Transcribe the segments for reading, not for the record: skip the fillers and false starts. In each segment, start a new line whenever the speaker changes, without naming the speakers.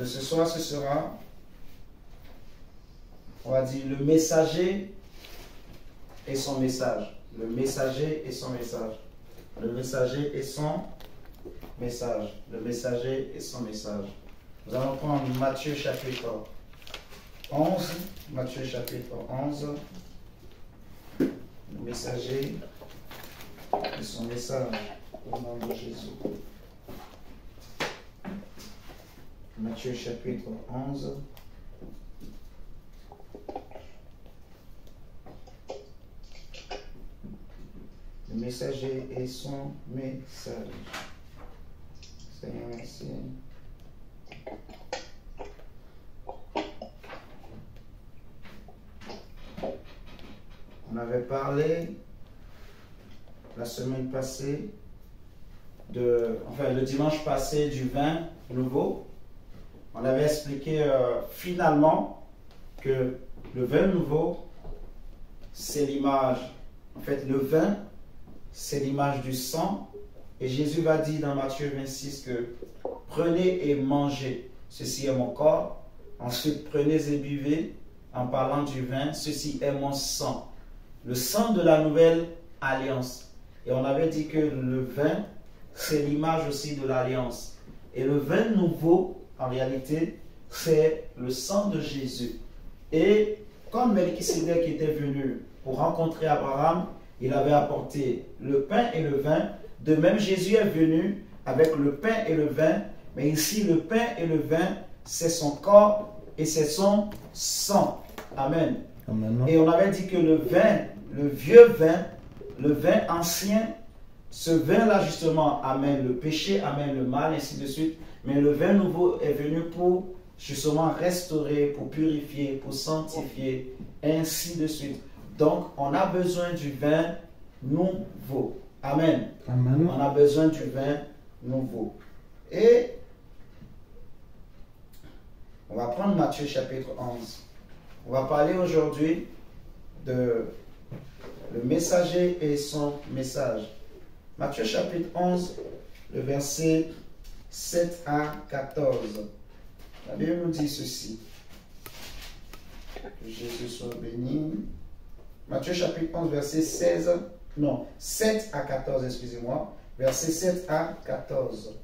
de ce soir, ce sera, on va dire, le messager et son message. Le messager et son message. Le messager et son message. Le messager et son message. Nous allons prendre Matthieu chapitre 11. Matthieu chapitre 11. Le messager et son message. Au nom de Jésus. Matthieu chapitre 11. Le messager et son message. Seigneur, merci. On avait parlé la semaine passée le dimanche passé du vin nouveau. On avait expliqué finalement que le vin nouveau, c'est l'image. En fait, le vin, c'est l'image du sang. Et Jésus va dire dans Matthieu 26 que prenez et mangez, ceci est mon corps. Ensuite, prenez et buvez en parlant du vin, ceci est mon sang. Le sang de la nouvelle alliance. Et on avait dit que le vin, c'est l'image aussi de l'alliance. Et le vin nouveau, en réalité, c'est le sang de Jésus. Et comme Melchisédek était venu pour rencontrer Abraham, il avait apporté le pain et le vin. De même, Jésus est venu avec le pain et le vin. Mais ici, le pain et le vin, c'est son corps et c'est son sang. Amen. Amen. Et on avait dit que le vin, le vieux vin, le vin ancien, ce vin-là justement amène le péché, amène le mal, ainsi de suite. Mais le vin nouveau est venu pour justement restaurer, pour purifier, pour sanctifier, ainsi de suite. Donc, on a besoin du vin nouveau. Amen. Amen. On a besoin du vin nouveau. Et on va prendre Matthieu chapitre 11. On va parler aujourd'hui de le messager et son message. Matthieu chapitre 11, le verset 7 à 14. La Bible nous dit ceci. Que Jésus soit béni. Matthieu chapitre 11, verset 7 à 14, excusez-moi. Verset 7 à 14.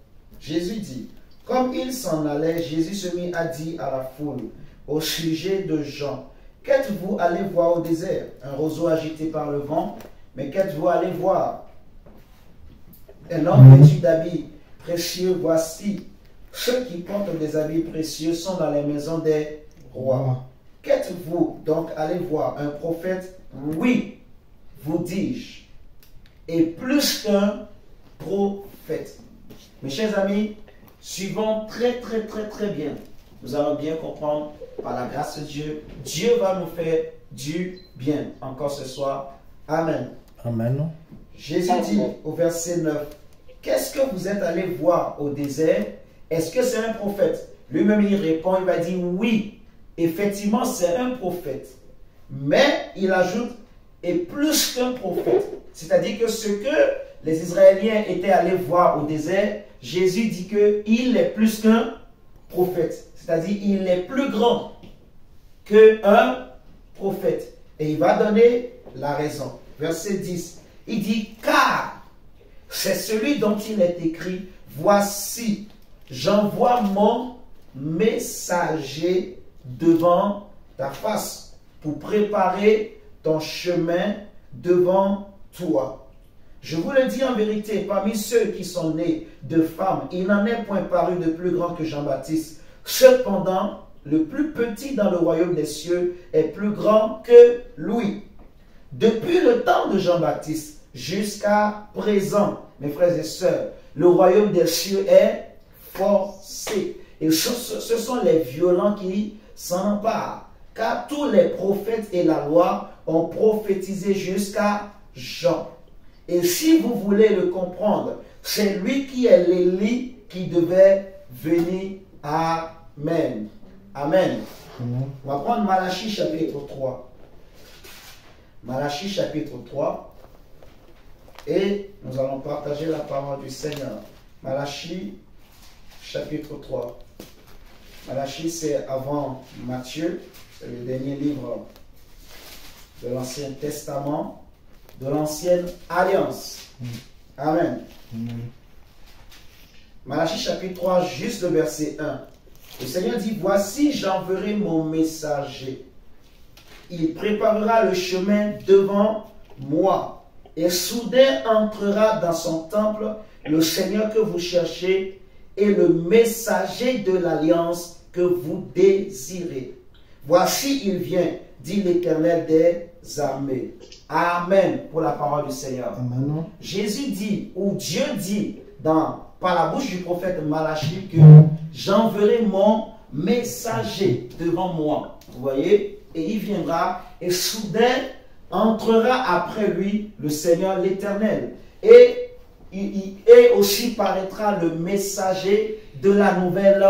Jésus dit, comme il s'en allait, Jésus se mit à dire à la foule au sujet de Jean, qu'êtes-vous allé voir au désert? Un roseau agité par le vent, mais qu'êtes-vous allé voir? Un homme vêtu d'habits précieux, voici. Ceux qui portent des habits précieux sont dans les maisons des rois. Qu'êtes-vous donc allé voir? Un prophète? Oui, vous dis-je. Et plus qu'un prophète. Mes chers amis, suivons très bien. Nous allons bien comprendre par la grâce de Dieu. Dieu va nous faire du bien encore ce soir. Amen. Amen. Jésus dit au verset 9, qu'est-ce que vous êtes allé voir au désert? Est-ce que c'est un prophète? Lui-même il répond, il va dire oui, effectivement c'est un prophète. Mais il ajoute, et plus qu'un prophète. C'est-à-dire que ce que les Israéliens étaient allés voir au désert, Jésus dit qu'il est plus qu'un prophète. C'est-à-dire il est plus grand qu'un prophète. Et il va donner la raison. Verset 10. Il dit, car c'est celui dont il est écrit, voici, j'envoie mon messager devant ta face pour préparer ton chemin devant toi. Je vous le dis en vérité, parmi ceux qui sont nés de femmes, il n'en est point paru de plus grand que Jean-Baptiste. Cependant, le plus petit dans le royaume des cieux est plus grand que lui. Depuis le temps de Jean-Baptiste jusqu'à présent, mes frères et sœurs, le royaume des cieux est forcé. Et ce sont les violents qui s'en emparent. Car tous les prophètes et la loi ont prophétisé jusqu'à Jean. Et si vous voulez le comprendre, c'est lui qui est l'Élie qui devait venir. Amen. Amen. On va prendre Malachie chapitre 3. Malachie chapitre 3. Et nous allons partager la parole du Seigneur. Malachie chapitre 3. Malachie, c'est avant Matthieu. C'est le dernier livre de l'Ancien Testament, de l'Ancienne Alliance. Amen. Malachie chapitre 3, juste le verset 1. Le Seigneur dit, voici, j'enverrai mon messager. Il préparera le chemin devant moi. Et soudain entrera dans son temple le Seigneur que vous cherchez et le messager de l'alliance que vous désirez. Voici, il vient, dit l'Éternel des armées. Amen pour la parole du Seigneur.
Amen.
Jésus dit, ou Dieu dit, par la bouche du prophète Malachie, que j'enverrai mon messager devant moi. Vous voyez? Et il viendra, et soudain entrera après lui le Seigneur l'Éternel. Et aussi paraîtra le messager de la nouvelle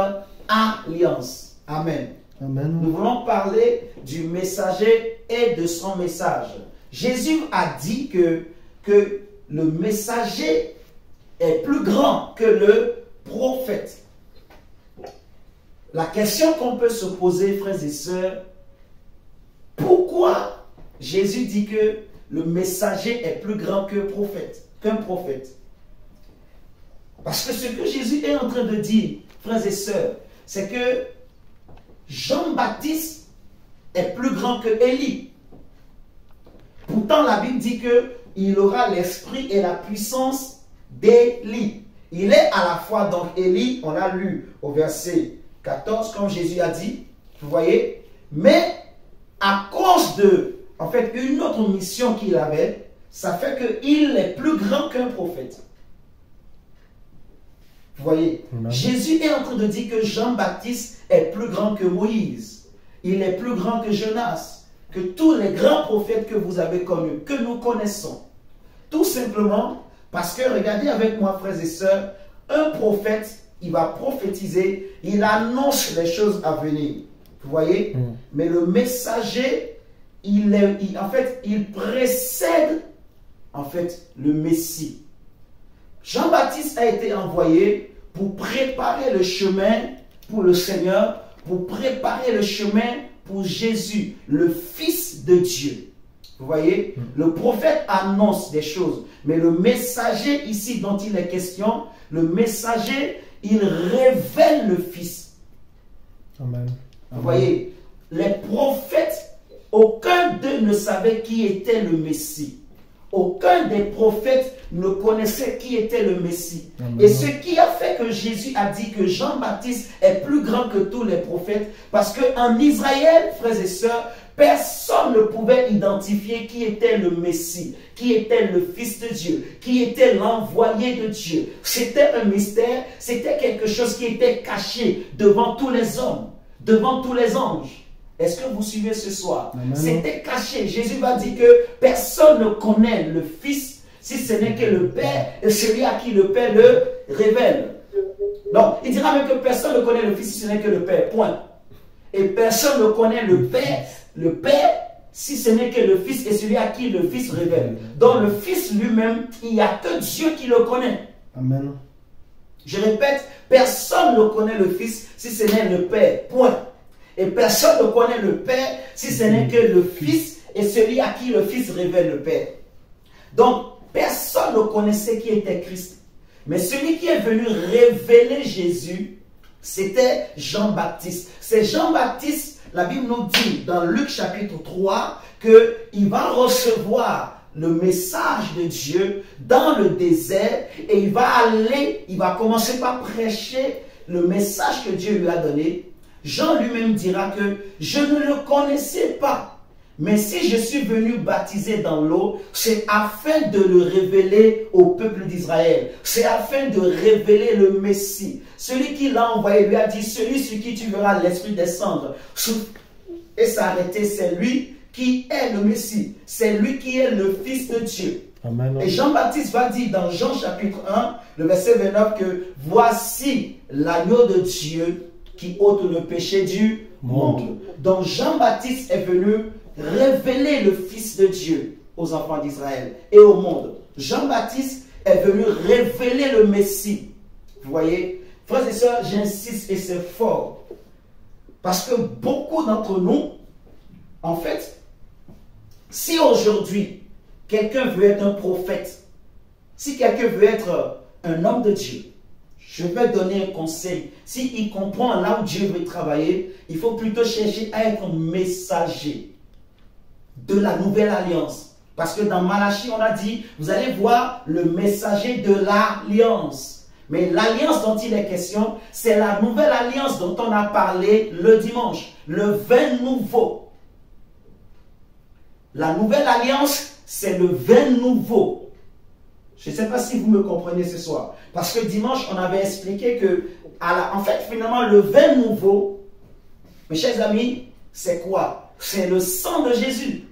alliance. Amen.
Amen.
Nous voulons parler du messager et de son message. Jésus a dit que le messager est plus grand que le prophète. La question qu'on peut se poser, frères et sœurs, pourquoi Jésus dit que le messager est plus grand qu'un prophète? Parce que ce que Jésus est en train de dire, frères et sœurs, c'est que Jean-Baptiste est plus grand que Élie. Pourtant, la Bible dit qu'il aura l'esprit et la puissance d'Élie. Il est à la fois donc Élie, on l'a lu au verset 14, comme Jésus a dit, vous voyez, mais à cause de, en fait, une autre mission qu'il avait, ça fait qu'il est plus grand qu'un prophète. Vous voyez, Jésus est en train de dire que Jean-Baptiste est plus grand que Moïse. Il est plus grand que Jonas, que tous les grands prophètes que vous avez connus, que nous connaissons. Tout simplement parce que, regardez avec moi, frères et sœurs, un prophète, il va prophétiser, il annonce les choses à venir. Vous voyez? Mais le messager, en fait, il précède en fait le Messie. Jean-Baptiste a été envoyé pour préparer le chemin pour le Seigneur, pour préparer le chemin pour Jésus, le Fils de Dieu. Vous voyez, le prophète annonce des choses, mais le messager ici dont il est question, le messager, il révèle le Fils.
Amen.
Vous voyez, les prophètes, aucun d'eux ne savait qui était le Messie. Aucun des prophètes ne connaissait qui était le Messie. Amen. Et ce qui a fait que Jésus a dit que Jean-Baptiste est plus grand que tous les prophètes, parce qu'en Israël, frères et sœurs, personne ne pouvait identifier qui était le Messie, qui était le Fils de Dieu, qui était l'envoyé de Dieu. C'était un mystère, c'était quelque chose qui était caché devant tous les hommes, devant tous les anges. Est-ce que vous suivez ce soir? C'était caché. Jésus va dire que personne ne connaît le Fils si ce n'est que le Père et celui à qui le Père le révèle. Donc, il dira même que personne ne connaît le Fils si ce n'est que le Père. Point. Et personne ne connaît le Père si ce n'est que le Fils et celui à qui le Fils révèle. Donc, le Fils lui-même, il n'y a que Dieu qui le connaît.
Amen.
Je répète, personne ne connaît le Fils si ce n'est le Père. Point. Et personne ne connaît le Père si ce n'est que le Fils et celui à qui le Fils révèle le Père. Donc, personne ne connaissait qui était Christ. Mais celui qui est venu révéler Jésus, c'était Jean-Baptiste. C'est Jean-Baptiste, la Bible nous dit dans Luc chapitre 3, qu'il va recevoir le message de Dieu dans le désert et il va commencer par prêcher le message que Dieu lui a donné. Jean lui-même dira que je ne le connaissais pas. Mais si je suis venu baptiser dans l'eau, c'est afin de le révéler au peuple d'Israël. C'est afin de révéler le Messie. Celui qui l'a envoyé lui a dit, celui sur qui tu verras l'Esprit descendre et s'arrêter, c'est lui qui est le Messie. C'est lui qui est le Fils de Dieu. Amen. Et Jean-Baptiste va dire dans Jean chapitre 1, le verset 29, que voici l'agneau de Dieu qui ôte le péché du monde. Donc Jean-Baptiste est venu révéler le Fils de Dieu aux enfants d'Israël et au monde. Jean-Baptiste est venu révéler le Messie. Vous voyez, frères et sœurs, j'insiste et c'est fort. Parce que beaucoup d'entre nous, en fait, si aujourd'hui, quelqu'un veut être un prophète, si quelqu'un veut être un homme de Dieu, je vais donner un conseil. S'il comprend là où Dieu veut travailler, il faut plutôt chercher à être messager de la nouvelle alliance. Parce que dans Malachie, on a dit, vous allez voir le messager de l'alliance. Mais l'alliance dont il est question, c'est la nouvelle alliance dont on a parlé le dimanche. Le vin nouveau. La nouvelle alliance, c'est le vin nouveau. Je ne sais pas si vous me comprenez ce soir. Parce que dimanche, on avait expliqué que, en fait, finalement, le vin nouveau, mes chers amis, c'est quoi? C'est le sang de Jésus.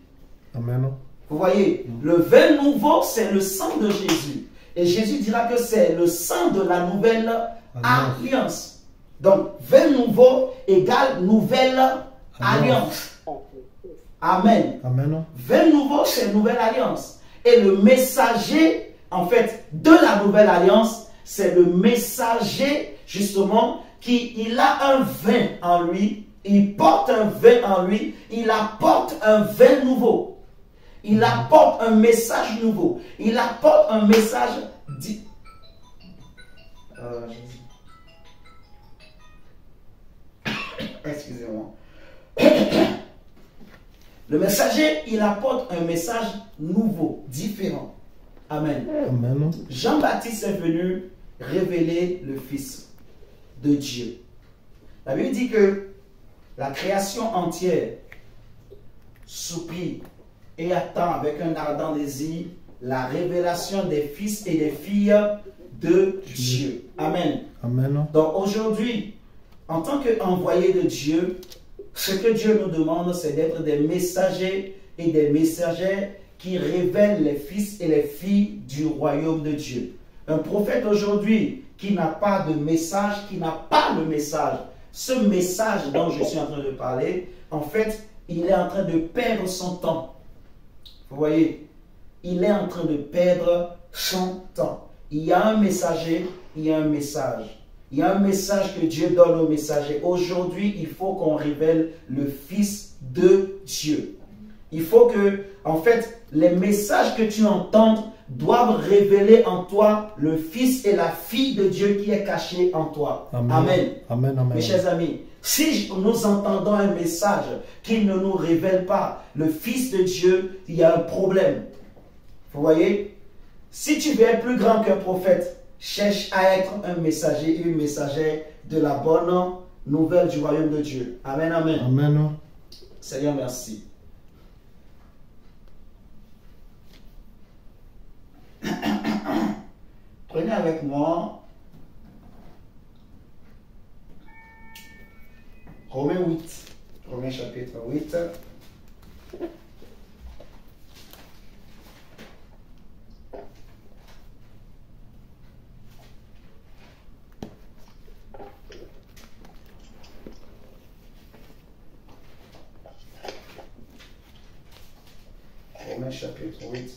Amen.
Vous voyez, le vin nouveau, c'est le sang de Jésus. Et Jésus dira que c'est le sang de la nouvelle alliance. Donc, vin nouveau égale nouvelle alliance. Amen.
Amen.
Vin nouveau, c'est nouvelle alliance. Et le messager, en fait, de la nouvelle alliance, c'est le messager, justement, il a un vin en lui, il porte un vin en lui, il apporte un vin nouveau. Il apporte un message nouveau. Il apporte un message excusez-moi. Le messager, il apporte un message nouveau, différent. Amen.
Amen.
Jean-Baptiste est venu révéler le Fils de Dieu. La Bible dit que la création entière soupire et attend avec un ardent désir la révélation des fils et des filles de Dieu. Amen.
Amen.
Donc aujourd'hui, en tant qu'envoyé de Dieu, ce que Dieu nous demande, c'est d'être des messagers et des messagères qui révèlent les fils et les filles du royaume de Dieu. Un prophète aujourd'hui qui n'a pas de message, qui n'a pas le message, ce message dont je suis en train de parler, en fait, il est en train de perdre son temps. Vous voyez, il est en train de perdre son temps. Il y a un messager, il y a un message. Il y a un message que Dieu donne aux messagers. Aujourd'hui, il faut qu'on révèle le Fils de Dieu. Il faut que, en fait, les messages que tu entends doivent révéler en toi le Fils et la fille de Dieu qui est caché en toi.
Amen.
Amen.
Amen. Amen.
Mes chers amis, si nous entendons un message qui ne nous révèle pas le Fils de Dieu, il y a un problème. Vous voyez? Si tu veux être plus grand qu'un prophète, cherche à être un messager et une messagère de la bonne nouvelle du royaume de Dieu. Amen, amen.
Amen.
Seigneur, merci. Prenez avec moi Romains 8. Romains chapitre 8. Romains chapitre 8.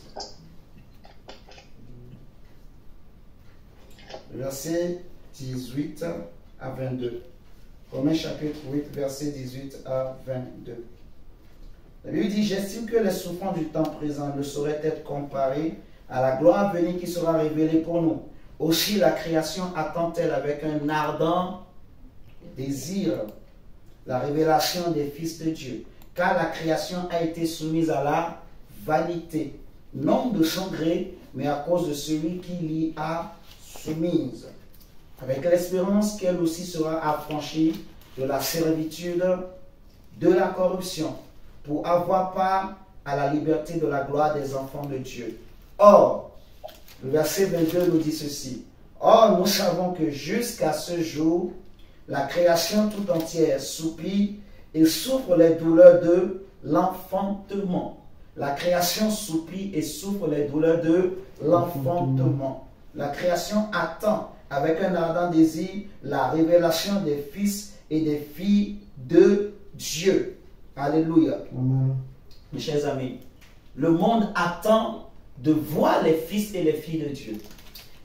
Verset 18 à 22. Romains chapitre 8, verset 18 à 22. La Bible dit, j'estime que les souffrances du temps présent ne sauraient être comparées à la gloire à venir qui sera révélée pour nous. Aussi la création attend-elle avec un ardent désir la révélation des fils de Dieu. Car la création a été soumise à la vanité, non de son gré, mais à cause de celui qui l'y a soumise, avec l'espérance qu'elle aussi sera affranchie de la servitude de la corruption, pour avoir part à la liberté de la gloire des enfants de Dieu. Or, le verset 22 nous dit ceci. Or, nous savons que jusqu'à ce jour, la création tout entière soupire et souffre les douleurs de l'enfantement. La création soupire et souffre les douleurs de l'enfantement. La création attend avec un ardent désir la révélation des fils et des filles de Dieu. Alléluia.
Amen.
Mes chers amis, le monde attend de voir les fils et les filles de Dieu.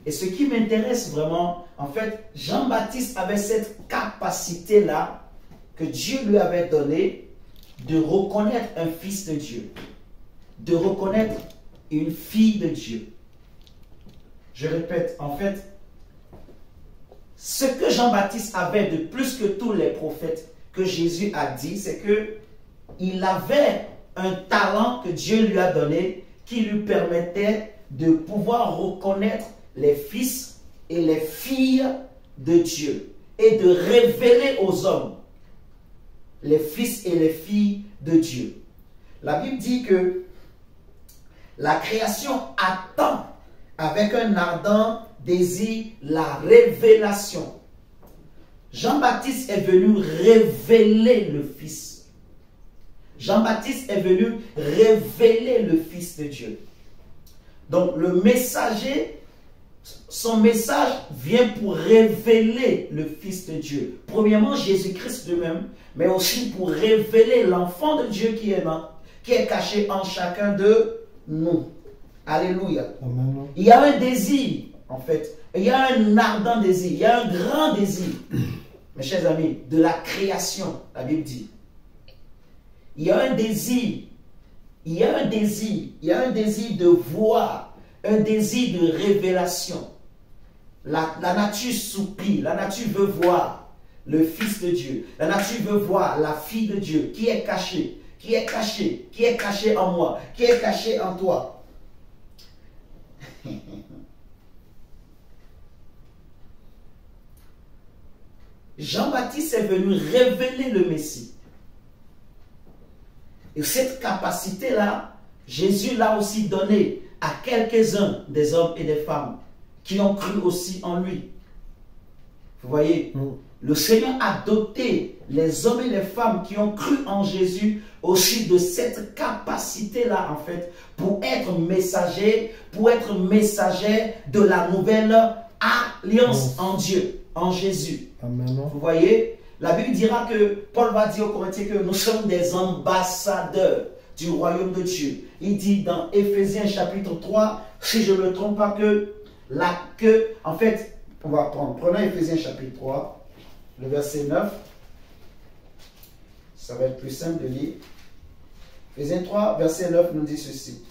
Et ce qui m'intéresse vraiment, en fait, Jean-Baptiste avait cette capacité-là que Dieu lui avait donné de reconnaître un fils de Dieu, de reconnaître une fille de Dieu. Je répète, en fait, ce que Jean-Baptiste avait de plus que tous les prophètes que Jésus a dit, c'est que il avait un talent que Dieu lui a donné qui lui permettait de pouvoir reconnaître les fils et les filles de Dieu et de révéler aux hommes les fils et les filles de Dieu. La Bible dit que la création attend avec un ardent désir la révélation. Jean-Baptiste est venu révéler le Fils. Jean-Baptiste est venu révéler le Fils de Dieu. Donc le messager, son message vient pour révéler le Fils de Dieu. Premièrement, Jésus-Christ lui-même, mais aussi pour révéler l'enfant de Dieu qui est caché en chacun de nous. Alléluia.
Amen.
Il y a un désir, en fait. Il y a un ardent désir. Il y a un grand désir, mes chers amis, de la création, la Bible dit. Il y a un désir. Il y a un désir. Il y a un désir de voir, un désir de révélation. La nature soupire, la nature veut voir le Fils de Dieu. La nature veut voir la fille de Dieu qui est cachée, qui est cachée en moi, qui est cachée en toi. Jean-Baptiste est venu révéler le Messie. Et cette capacité-là, Jésus l'a aussi donnée à quelques-uns des hommes et des femmes qui ont cru aussi en lui. Vous voyez, le Seigneur a doté les hommes et les femmes qui ont cru en Jésus aussi de cette capacité-là, en fait, pour être messagers de la nouvelle alliance en Dieu, en Jésus.
Amen.
Vous voyez, la Bible dira que, Paul va dire aux Corinthiens que nous sommes des ambassadeurs du royaume de Dieu. Il dit dans Éphésiens chapitre 3, si je ne me trompe pas, en fait, on va prendre, prenons Éphésiens chapitre 3, le verset 9. Ça va être plus simple de lire. Éphésiens 3, verset 9 nous dit ceci.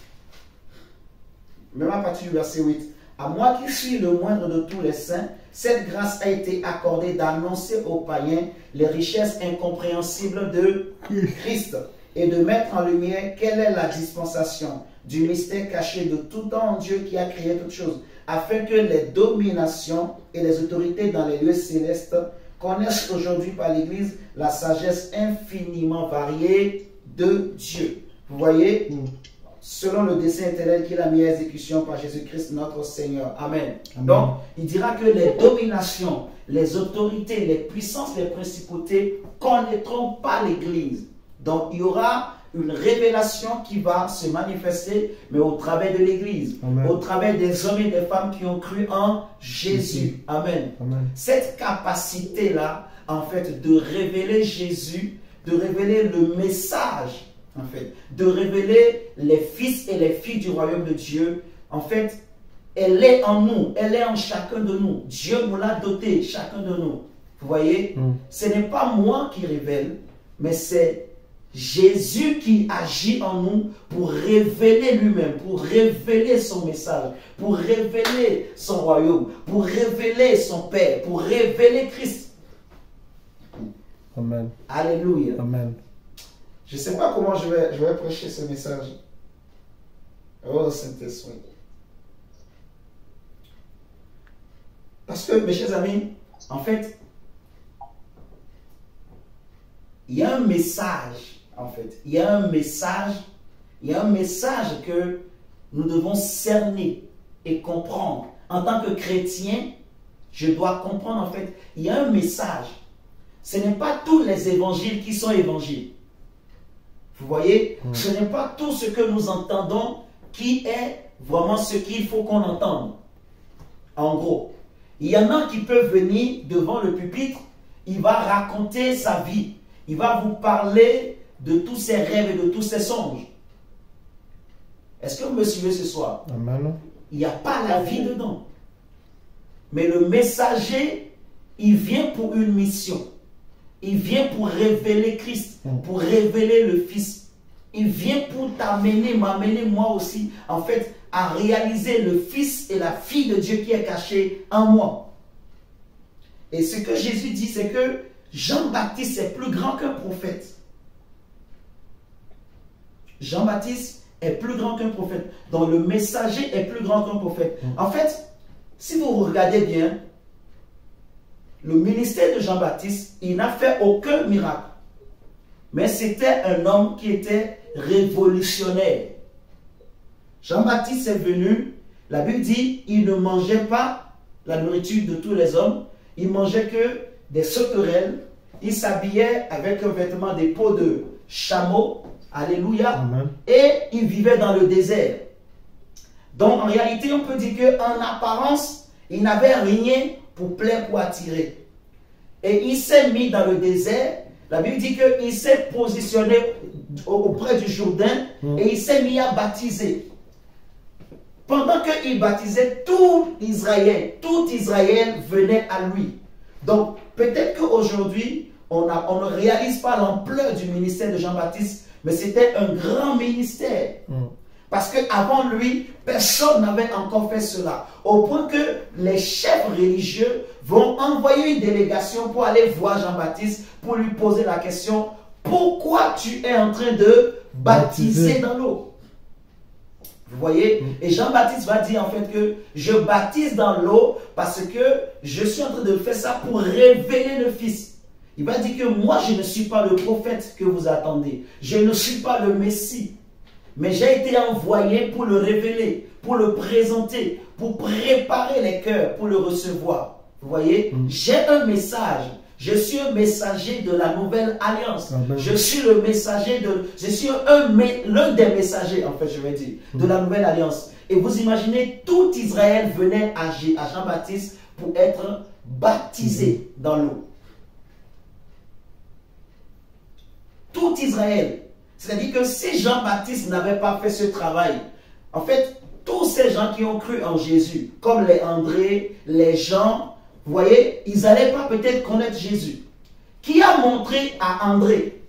Même à partir du verset 8. À moi qui suis le moindre de tous les saints, cette grâce a été accordée d'annoncer aux païens les richesses incompréhensibles de Christ et de mettre en lumière quelle est la dispensation du mystère caché de tout temps en Dieu qui a créé toutes choses, afin que les dominations et les autorités dans les lieux célestes connaissent aujourd'hui par l'Église la sagesse infiniment variée de Dieu. Vous voyez, selon le dessein éternel qu'il a mis à exécution par Jésus-Christ notre Seigneur. Amen. Donc, il dira que les dominations, les autorités, les puissances, les principautés connaîtront pas l'Église. Donc, il y aura une révélation qui va se manifester, mais au travers de l'Église, au travers des hommes et des femmes qui ont cru en Jésus. Amen.
Amen.
Cette capacité-là, en fait, de révéler Jésus, de révéler le message, en fait, de révéler les fils et les filles du royaume de Dieu, en fait, elle est en nous, elle est en chacun de nous. Dieu nous l'a doté, chacun de nous. Vous voyez, ce n'est pas moi qui révèle, mais c'est Jésus qui agit en nous pour révéler lui-même, pour révéler son message, pour révéler son royaume, pour révéler son Père, pour révéler Christ.
Amen.
Alléluia.
Amen.
Je ne sais pas comment je vais prêcher ce message. Oh Saint-Esprit. Parce que, mes chers amis, en fait, il y a un message. En fait, il y a un message que nous devons cerner et comprendre. En tant que chrétien, je dois comprendre, en fait, il y a un message. Ce n'est pas tous les évangiles qui sont évangiles. Vous voyez, ce n'est pas tout ce que nous entendons qui est vraiment ce qu'il faut qu'on entende. En gros, il y en a qui peuvent venir devant le pupitre, il va raconter sa vie, il va vous parler de tous ses rêves et de tous ses songes. Est-ce que vous me suivez ce soir?
Amen.
Il n'y a pas la vie dedans. Mais le messager, il vient pour une mission. Il vient pour révéler Christ, pour révéler le Fils. Il vient pour t'amener, m'amener moi aussi, en fait, à réaliser le Fils et la fille de Dieu qui est caché en moi. Et ce que Jésus dit, c'est que Jean-Baptiste est plus grand qu'un prophète. Jean-Baptiste est plus grand qu'un prophète. Donc le messager est plus grand qu'un prophète. En fait, si vous regardez bien, le ministère de Jean-Baptiste, il n'a fait aucun miracle. Mais c'était un homme qui était révolutionnaire. Jean-Baptiste est venu, la Bible dit, il ne mangeait pas la nourriture de tous les hommes, il mangeait que des sauterelles, il s'habillait avec un vêtement des peaux de chameau, alléluia,
Amen.
Et il vivait dans le désert. Donc en réalité, on peut dire qu'en apparence, il n'avait rien pour plaire, pour attirer. Et il s'est mis dans le désert. La Bible dit qu'il s'est positionné auprès du Jourdain et il s'est mis à baptiser. Pendant qu'il baptisait, tout Israël venait à lui. Donc peut-être qu'aujourd'hui, on ne réalise pas l'ampleur du ministère de Jean-Baptiste, mais c'était un grand ministère. Parce qu'avant lui, personne n'avait encore fait cela. Au point que les chefs religieux vont envoyer une délégation pour aller voir Jean-Baptiste, pour lui poser la question, pourquoi tu es en train de baptiser dans l'eau? Vous voyez? Et Jean-Baptiste va dire en fait que je baptise dans l'eau parce que je suis en train de faire ça pour révéler le Fils. Il va dire que moi je ne suis pas le prophète que vous attendez. Je ne suis pas le Messie. Mais j'ai été envoyé pour le révéler, pour le présenter, pour préparer les cœurs, pour le recevoir. Vous voyez? J'ai un message. Je suis un messager de la nouvelle alliance.
Amen.
Je suis le messager de... Je suis l'un des messagers, en fait, je vais dire, de la nouvelle alliance. Et vous imaginez, tout Israël venait à Jean-Baptiste pour être baptisé dans l'eau. Tout Israël. C'est-à-dire que si Jean-Baptiste n'avait pas fait ce travail, en fait, tous ces gens qui ont cru en Jésus, comme les André, les Jean, vous voyez, ils n'allaient pas peut-être connaître Jésus. Qui a montré à André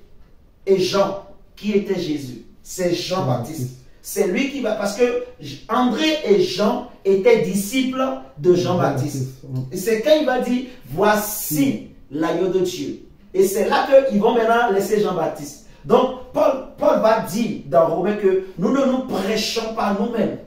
et Jean qui était Jésus? C'est Jean-Baptiste. C'est lui qui va... Parce que André et Jean étaient disciples de Jean-Baptiste. Et c'est quand il va dire, voici l'agneau de Dieu. Et c'est là qu'ils vont maintenant laisser Jean-Baptiste. Donc, Paul va dire dans Romains que nous ne nous prêchons pas nous-mêmes.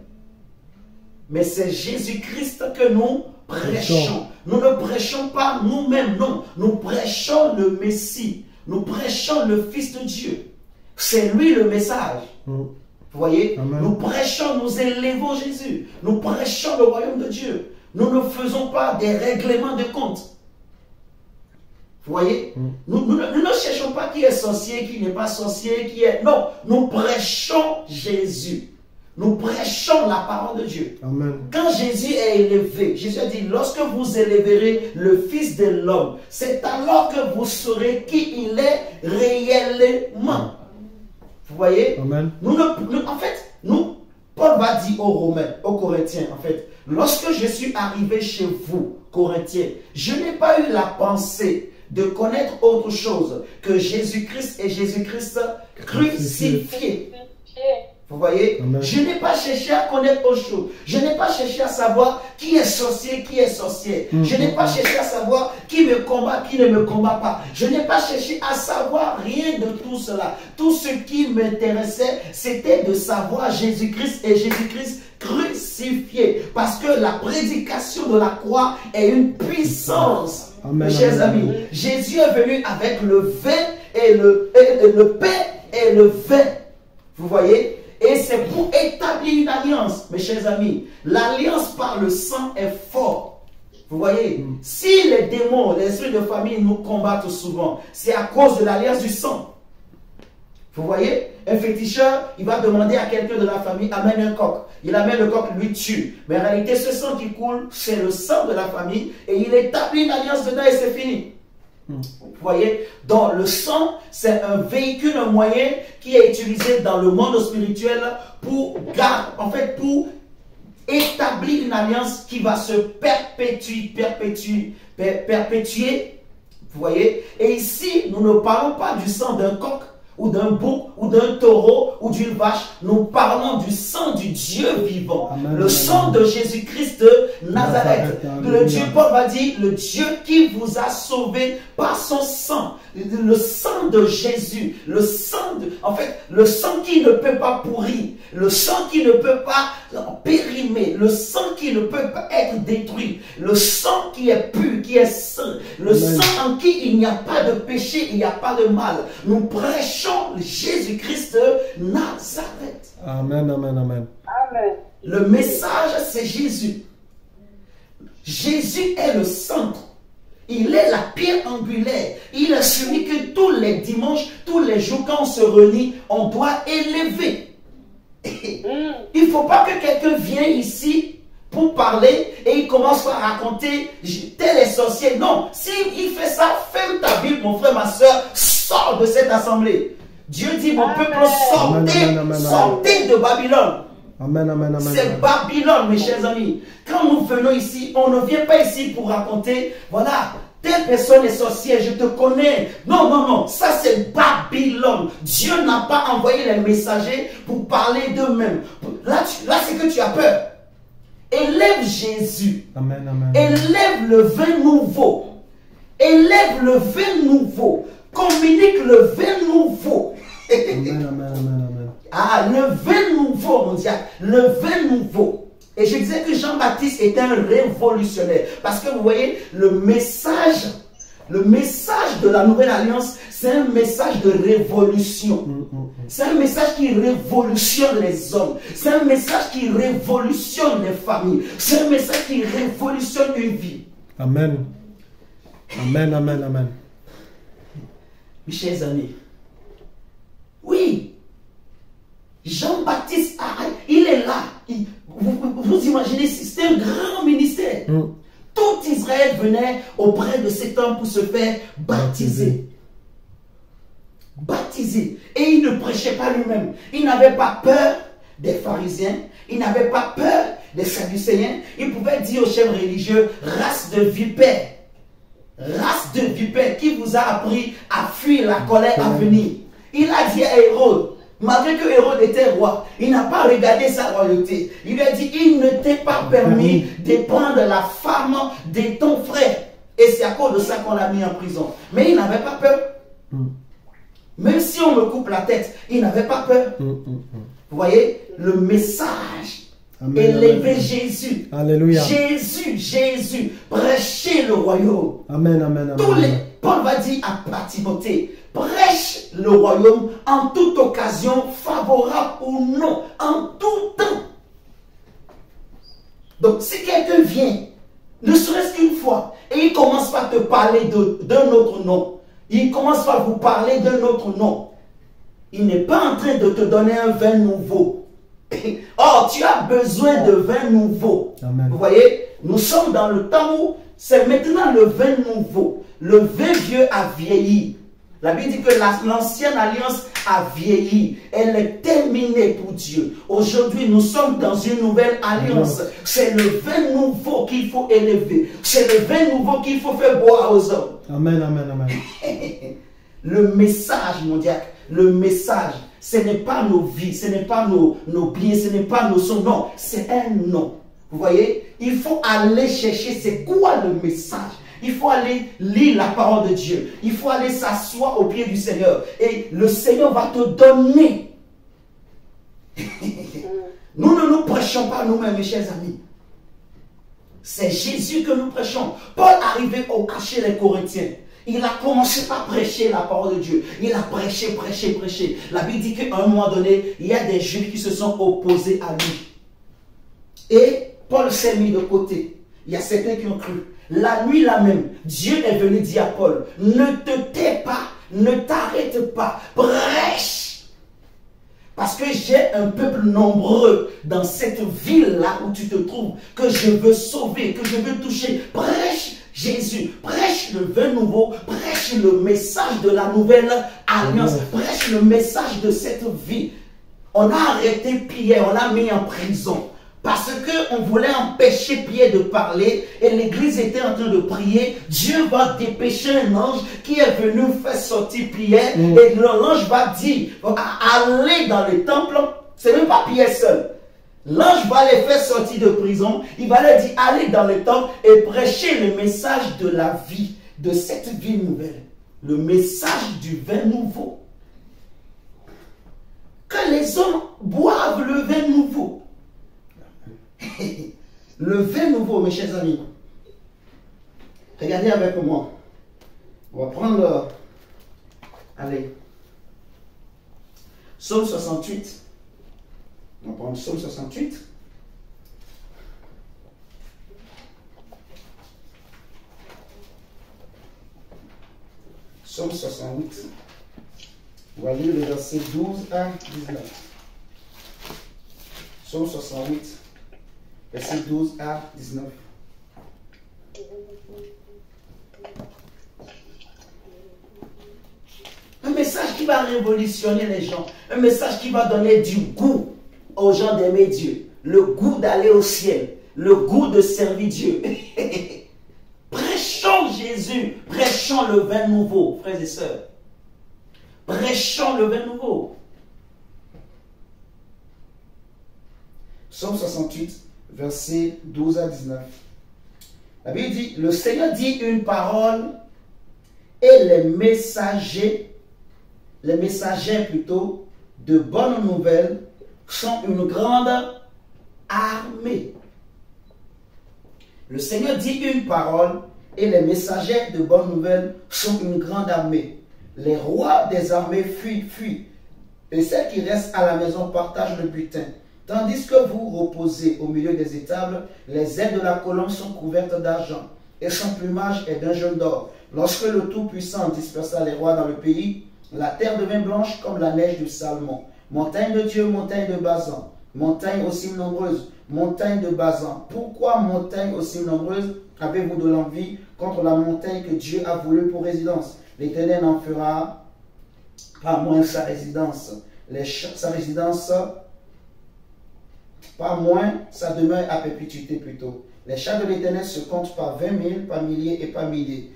Mais c'est Jésus-Christ que nous prêchons. Nous ne prêchons pas nous-mêmes, non. Nous prêchons le Messie. Nous prêchons le Fils de Dieu. C'est lui le message. Vous voyez?
Amen. Nous
prêchons, nous élevons Jésus. Nous prêchons le royaume de Dieu. Nous ne faisons pas des règlements de compte. Vous voyez? Nous ne cherchons pas qui est sorcier, qui n'est pas sorcier, qui est... Non, nous prêchons Jésus. Nous prêchons la parole de Dieu.
Amen.
Quand Jésus est élevé, Jésus a dit, lorsque vous élèverez le Fils de l'homme, c'est alors que vous saurez qui il est réellement. Vous voyez?
Amen.
En fait, Paul va dire aux Romains, aux Corinthiens, en fait, lorsque je suis arrivé chez vous, Corinthiens, je n'ai pas eu la pensée de connaître autre chose que Jésus-Christ et Jésus-Christ crucifié. Vous voyez?
Amen.
Je n'ai pas cherché à connaître autre chose. Je n'ai pas cherché à savoir qui est sorcier, qui est sorcière. Je n'ai pas cherché à savoir qui me combat, qui ne me combat pas. Je n'ai pas cherché à savoir rien de tout cela. Tout ce qui m'intéressait, c'était de savoir Jésus-Christ et Jésus-Christ crucifié. Parce que la prédication de la croix est une puissance.
Amen,
Mes chers
amen.
amis, Jésus est venu avec le vin et le pain et le vin. Vous voyez? Et c'est pour établir une alliance, mes chers amis. L'alliance par le sang est forte. Vous voyez? Si les démons, les esprits de famille nous combattent souvent, c'est à cause de l'alliance du sang. Vous voyez? Un féticheur, il va demander à quelqu'un de la famille, amène un coq. Il amène le coq, lui tue. Mais en réalité, ce sang qui coule, c'est le sang de la famille. Et il établit une alliance dedans et c'est fini. Vous voyez? Donc le sang, c'est un véhicule, un moyen qui est utilisé dans le monde spirituel pour établir une alliance qui va se perpétuer Vous voyez? Et ici, nous ne parlons pas du sang d'un coq, ou d'un bouc, ou d'un taureau, ou d'une vache. Nous parlons du sang du Dieu vivant.
Amen,
le sang de Jésus-Christ de Nazareth. Le Dieu, Paul va dire, le Dieu qui vous a sauvé par son sang. Le sang de Jésus. Le sang en fait, le sang qui ne peut pas pourrir. Le sang qui ne peut pas périmer. Le sang qui ne peut pas être détruit. Le sang qui est pur, qui est saint. Le sang en qui il n'y a pas de péché, il n'y a pas de mal. Nous prêchons Jésus-Christ de Nazareth.
Amen, amen, amen.
Amen.
Le message, c'est Jésus. Jésus est le centre. Il est la pierre angulaire. Il est celui que tous les dimanches, tous les jours, quand on se réunit, on doit élever. Il ne faut pas que quelqu'un vienne ici pour parler et il commence par raconter tel est sorcier. Non, s'il fait ça, ferme ta Bible, mon frère, ma soeur, sors de cette assemblée. Dieu dit, mon peuple, sortez de Babylone.
Amen, amen, amen.
C'est Babylone, mes chers amis. Quand nous venons ici, on ne vient pas ici pour raconter, voilà, telle personne est sorcière, je te connais. Non, non, non, ça c'est Babylone. Dieu n'a pas envoyé les messagers pour parler d'eux-mêmes. Là, c'est que tu as peur. Élève Jésus.
Amen, amen.
Élève le vin nouveau. Élève le vin nouveau. Communique le vin nouveau.
Amen, amen, amen, amen.
Ah, le vin nouveau, mon diable. Le vin nouveau. Et je disais que Jean-Baptiste était un révolutionnaire. Parce que vous voyez, le message de la Nouvelle Alliance, c'est un message de révolution. C'est un message qui révolutionne les hommes. C'est un message qui révolutionne les familles. C'est un message qui révolutionne une vie.
Amen. Amen, amen, amen.
Mes chers amis, oui, Jean-Baptiste, il est là. Vous imaginez, c'est un grand ministère. Tout Israël venait auprès de cet homme pour se faire baptiser. Baptiser. Et il ne prêchait pas lui-même. Il n'avait pas peur des pharisiens. Il n'avait pas peur des sadducéens. Il pouvait dire aux chefs religieux, race de vipères. Race de vipères qui vous a appris à fuir la colère à venir. Il a dit à Hérode, malgré que Hérode était roi, il n'a pas regardé sa royauté. Il lui a dit, il ne t'est pas permis de prendre la femme de ton frère. Et c'est à cause de ça qu'on l'a mis en prison. Mais il n'avait pas peur. Même si on me coupe la tête, il n'avait pas peur. Vous voyez, le message. Élevez Jésus.
Alléluia.
Jésus, Jésus. Prêchez le royaume.
Amen, amen, amen.
Paul va dire à Timothée, prêche le royaume en toute occasion, favorable ou non, en tout temps. Donc si quelqu'un vient, ne serait-ce qu'une fois, et il commence par te parler d'un autre nom, il commence par vous parler d'un autre nom, il n'est pas en train de te donner un vin nouveau. Or, tu as besoin de vin nouveau.
Amen.
Vous voyez, nous sommes dans le temps où c'est maintenant le vin nouveau. Le vin vieux a vieilli. La Bible dit que l'ancienne alliance a vieilli. Elle est terminée pour Dieu. Aujourd'hui, nous sommes dans une nouvelle alliance. C'est le vin nouveau qu'il faut élever. C'est le vin nouveau qu'il faut faire boire aux hommes.
Amen, amen, amen.
Le message, mon diacre, le message, ce n'est pas nos vies, ce n'est pas nos biens, ce n'est pas nos sons. Non, c'est un nom. Vous voyez, il faut aller chercher c'est quoi le message. Il faut aller lire la parole de Dieu. Il faut aller s'asseoir au pied du Seigneur. Et le Seigneur va te donner. Nous ne nous prêchons pas nous-mêmes, mes chers amis. C'est Jésus que nous prêchons. Paul arrivait chez les Corinthiens. Il a commencé par prêcher la parole de Dieu. Il a prêché, prêché, prêché. La Bible dit qu'à un moment donné, il y a des Juifs qui se sont opposés à lui. Et Paul s'est mis de côté. Il y a certains qui ont cru. La nuit là même, Dieu est venu dire à Paul, ne te tais pas, ne t'arrête pas, prêche. Parce que j'ai un peuple nombreux dans cette ville-là où tu te trouves, que je veux sauver, que je veux toucher. Prêche Jésus, prêche le vin nouveau, prêche le message de la nouvelle alliance, prêche le message de cette vie. On a arrêté Pierre, on l'a mis en prison. parce qu'on voulait empêcher Pierre de parler et l'église était en train de prier, Dieu va dépêcher un ange qui est venu faire sortir Pierre et l'ange va dire, allez dans le temple, c'est même pas Pierre seul. L'ange va les faire sortir de prison, il va leur dire, allez dans le temple et prêchez le message de la vie, de cette vie nouvelle, le message du vin nouveau. Que les hommes boivent le vin nouveau. Le vin nouveau, mes chers amis. Regardez avec moi. On va prendre, allez, Psaume 68. On va prendre Psaume 68. Psaume 68. On va lire le verset 12 à 19. Psaume 68. Verset 12 à 19. Un message qui va révolutionner les gens. Un message qui va donner du goût aux gens d'aimer Dieu. Le goût d'aller au ciel. Le goût de servir Dieu. Prêchons Jésus. Prêchons le vin nouveau, frères et sœurs. Prêchons le vin nouveau. Psaume 68. Versets 12 à 19. La Bible dit, le Seigneur dit une parole et les messagers plutôt, de bonnes nouvelles sont une grande armée. Le Seigneur dit une parole et les messagers de bonnes nouvelles sont une grande armée. Les rois des armées fuient et celles qui restent à la maison partagent le butin. Tandis que vous reposez au milieu des étables, les ailes de la colombe sont couvertes d'argent, et son plumage est d'un jaune d'or. Lorsque le Tout-Puissant dispersa les rois dans le pays, la terre devint blanche comme la neige du Salmon. Montagne de Dieu, montagne de Bazan, montagne aussi nombreuse, montagne de Bazan. Pourquoi montagne aussi nombreuse avez-vous de l'envie contre la montagne que Dieu a voulu pour résidence? L'Éternel n'en fera pas moins sa résidence. Pas moins, sa demeure à perpétuité plutôt. Les chars de l'Éternel se comptent par 20 000, par milliers et par milliers.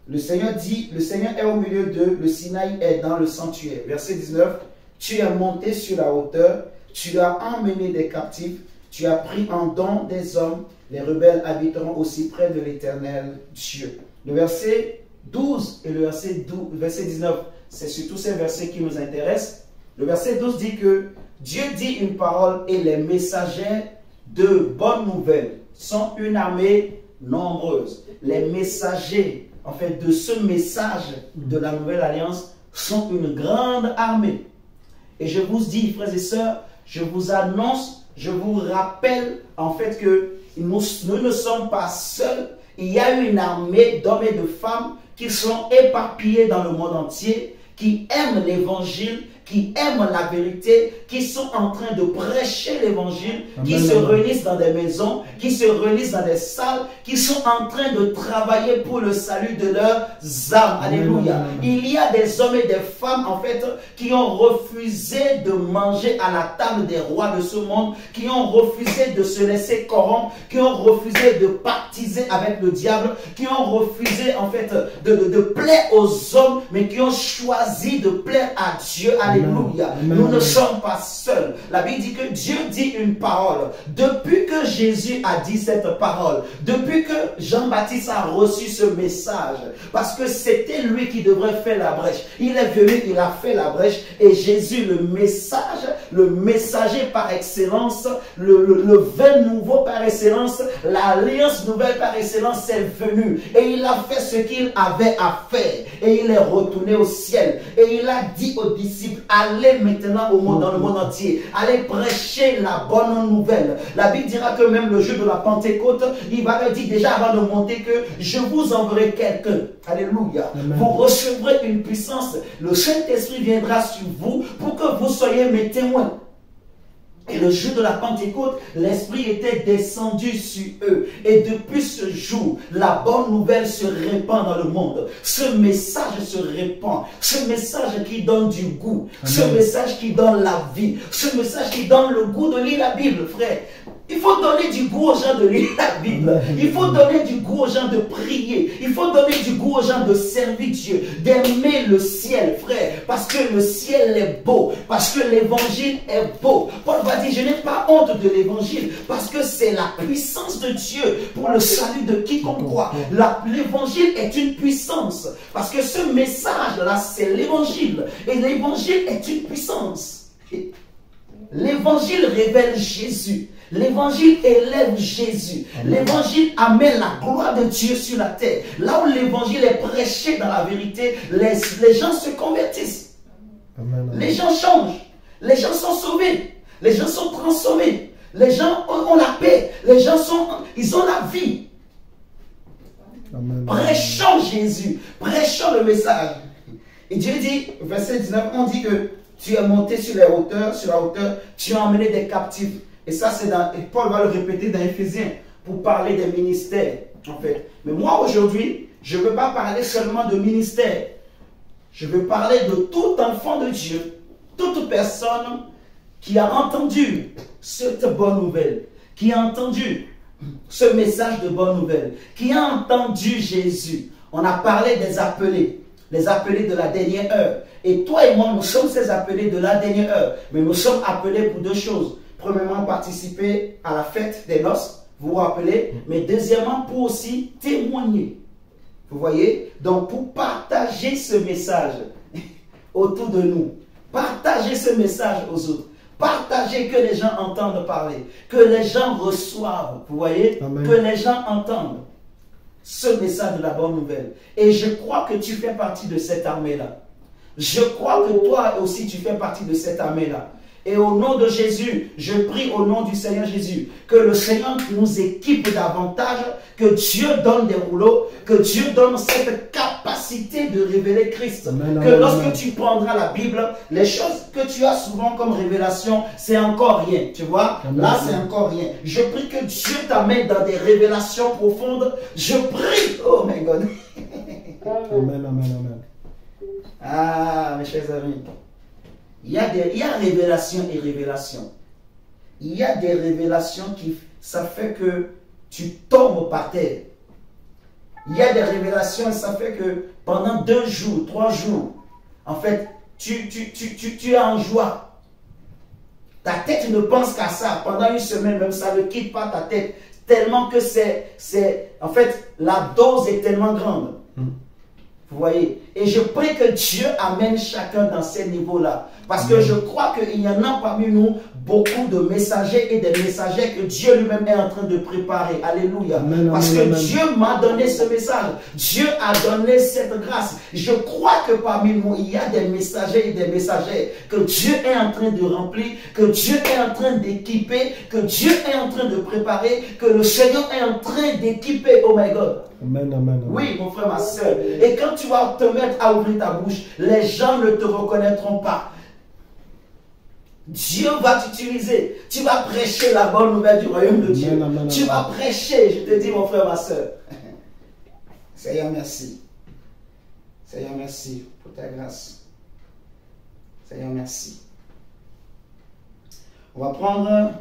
Le Seigneur dit, le Seigneur est au milieu d'eux, le Sinaï est dans le sanctuaire. Verset 19, tu es monté sur la hauteur, tu as emmené des captifs, tu as pris en don des hommes, les rebelles habiteront aussi près de l'Éternel Dieu. Le verset 12 et le verset 19, c'est surtout ces versets qui nous intéressent. Le verset 12 dit que Dieu dit une parole et les messagers de bonnes nouvelles sont une armée nombreuse. Les messagers, en fait, de ce message de la nouvelle alliance sont une grande armée. Et je vous dis, frères et sœurs, je vous annonce, je vous rappelle, en fait, que nous ne sommes pas seuls. Il y a une armée d'hommes et de femmes qui sont éparpillés dans le monde entier, qui aiment l'évangile, qui aiment la vérité, qui sont en train de prêcher l'évangile, qui se réunissent dans des maisons, qui se réunissent dans des salles, qui sont en train de travailler pour le salut de leurs âmes. Alléluia. Il y a des hommes et des femmes, en fait, qui ont refusé de manger à la table des rois de ce monde, qui ont refusé de se laisser corrompre, qui ont refusé de pactiser avec le diable, qui ont refusé, en fait, de plaire aux hommes, mais qui ont choisi de plaire à Dieu. Alléluia. Nous ne sommes pas seuls. La Bible dit que Dieu dit une parole. Depuis que Jésus a dit cette parole, depuis que Jean-Baptiste a reçu ce message, parce que c'était lui qui devrait faire la brèche. Il est venu, il a fait la brèche, et Jésus, le message, le messager par excellence, le vin nouveau par excellence, l'alliance nouvelle par excellence est venu. Et il a fait ce qu'il avait à faire. Et il est retourné au ciel. Et il a dit aux disciples, allez maintenant au monde, dans le monde entier. Allez prêcher la bonne nouvelle. La Bible dira que même le jour de la Pentecôte, il va leur dire déjà avant de monter que je vous enverrai quelqu'un. Alléluia. Amen. Vous recevrez une puissance. Le Saint-Esprit viendra sur vous pour que vous soyez mes témoins. Et le jour de la Pentecôte, l'Esprit était descendu sur eux. Et depuis ce jour, la bonne nouvelle se répand dans le monde. Ce message se répand. Ce message qui donne du goût. Amen. Ce message qui donne la vie. Ce message qui donne le goût de lire la Bible, frère. Il faut donner du goût aux gens de lire la Bible. Il faut donner du goût aux gens de prier. Il faut donner du goût aux gens de servir Dieu, d'aimer le ciel, frère. Parce que le ciel est beau. Parce que l'évangile est beau. Paul va dire, je n'ai pas honte de l'évangile. Parce que c'est la puissance de Dieu pour le salut de quiconque croit. L'évangile est une puissance. Parce que ce message-là, c'est l'évangile. Et l'évangile est une puissance. L'évangile révèle Jésus. L'évangile élève Jésus. L'évangile amène la gloire de Dieu sur la terre. Là où l'évangile est prêché dans la vérité, les gens se convertissent.
Amen.
Les gens changent. Les gens sont sauvés. Les gens sont transformés. Les gens ont la paix. Les gens ils ont la vie.
Amen.
Prêchons Jésus. Prêchons le message. Et Dieu dit, verset 19, on dit que tu es monté sur la hauteur, tu as emmené des captifs. Et ça, c'est dans, et Paul va le répéter dans Éphésiens pour parler des ministères, en fait. Mais moi, aujourd'hui, je ne veux pas parler seulement de ministère. Je veux parler de tout enfant de Dieu, toute personne qui a entendu cette bonne nouvelle, qui a entendu ce message de bonne nouvelle, qui a entendu Jésus. On a parlé des appelés, les appelés de la dernière heure. Et toi et moi, nous sommes ces appelés de la dernière heure. Mais nous sommes appelés pour deux choses. Premièrement, participer à la fête des noces, vous vous rappelez, mais deuxièmement, pour aussi témoigner. Vous voyez? Donc, pour partager ce message autour de nous, partager ce message aux autres, partager que les gens entendent parler, que les gens reçoivent, vous voyez?
Amen.
Que les gens entendent ce message de la bonne nouvelle. Et je crois que tu fais partie de cette armée-là. Je crois que toi aussi, tu fais partie de cette armée-là. Et au nom de Jésus, je prie au nom du Seigneur Jésus, que le Seigneur nous équipe davantage, que Dieu donne des rouleaux, que Dieu donne cette capacité de révéler Christ.
Amen,
que
amen,
lorsque
amen.
tu prendras la Bible, les choses que tu as souvent comme révélation, c'est encore rien, tu vois.
Amen,
Là,
amen.
c'est encore rien. Je prie que Dieu t'amène dans des révélations profondes. Je prie, oh my God.
Amen, amen, amen.
Ah, mes chers amis. Il y a révélation et révélation. Il y a des révélations ça fait que tu tombes par terre. Il y a des révélations et ça fait que pendant 2 jours, 3 jours, en fait, tu es en joie. Ta tête ne pense qu'à ça. Pendant 1 semaine, même ça ne quitte pas ta tête. Tellement que en fait, la dose est tellement grande. Vous voyez? Et je prie que Dieu amène chacun dans ces niveaux-là. Parce que je crois qu'il y en a parmi nous beaucoup de messagers et des messagers que Dieu lui-même est en train de préparer. Alléluia.
Amen,
Parce
amen,
que
amen.
Dieu m'a donné ce message. Dieu a donné cette grâce. Je crois que parmi nous, il y a des messagers et des messagères que Dieu est en train de remplir, que Dieu est en train d'équiper, que Dieu est en train de préparer, que le Seigneur est en train d'équiper. Oh my God.
Amen, amen, amen.
Oui, mon frère, ma soeur. Et quand tu vas te mettre à ouvrir ta bouche, les gens ne te reconnaîtront pas. Dieu va t'utiliser. Tu vas prêcher la bonne nouvelle du royaume de Dieu.
Amen, amen,
Tu
amen.
vas prêcher, je te dis, mon frère, ma soeur. Seigneur, merci. Seigneur, merci pour ta grâce. Seigneur, merci. On va prendre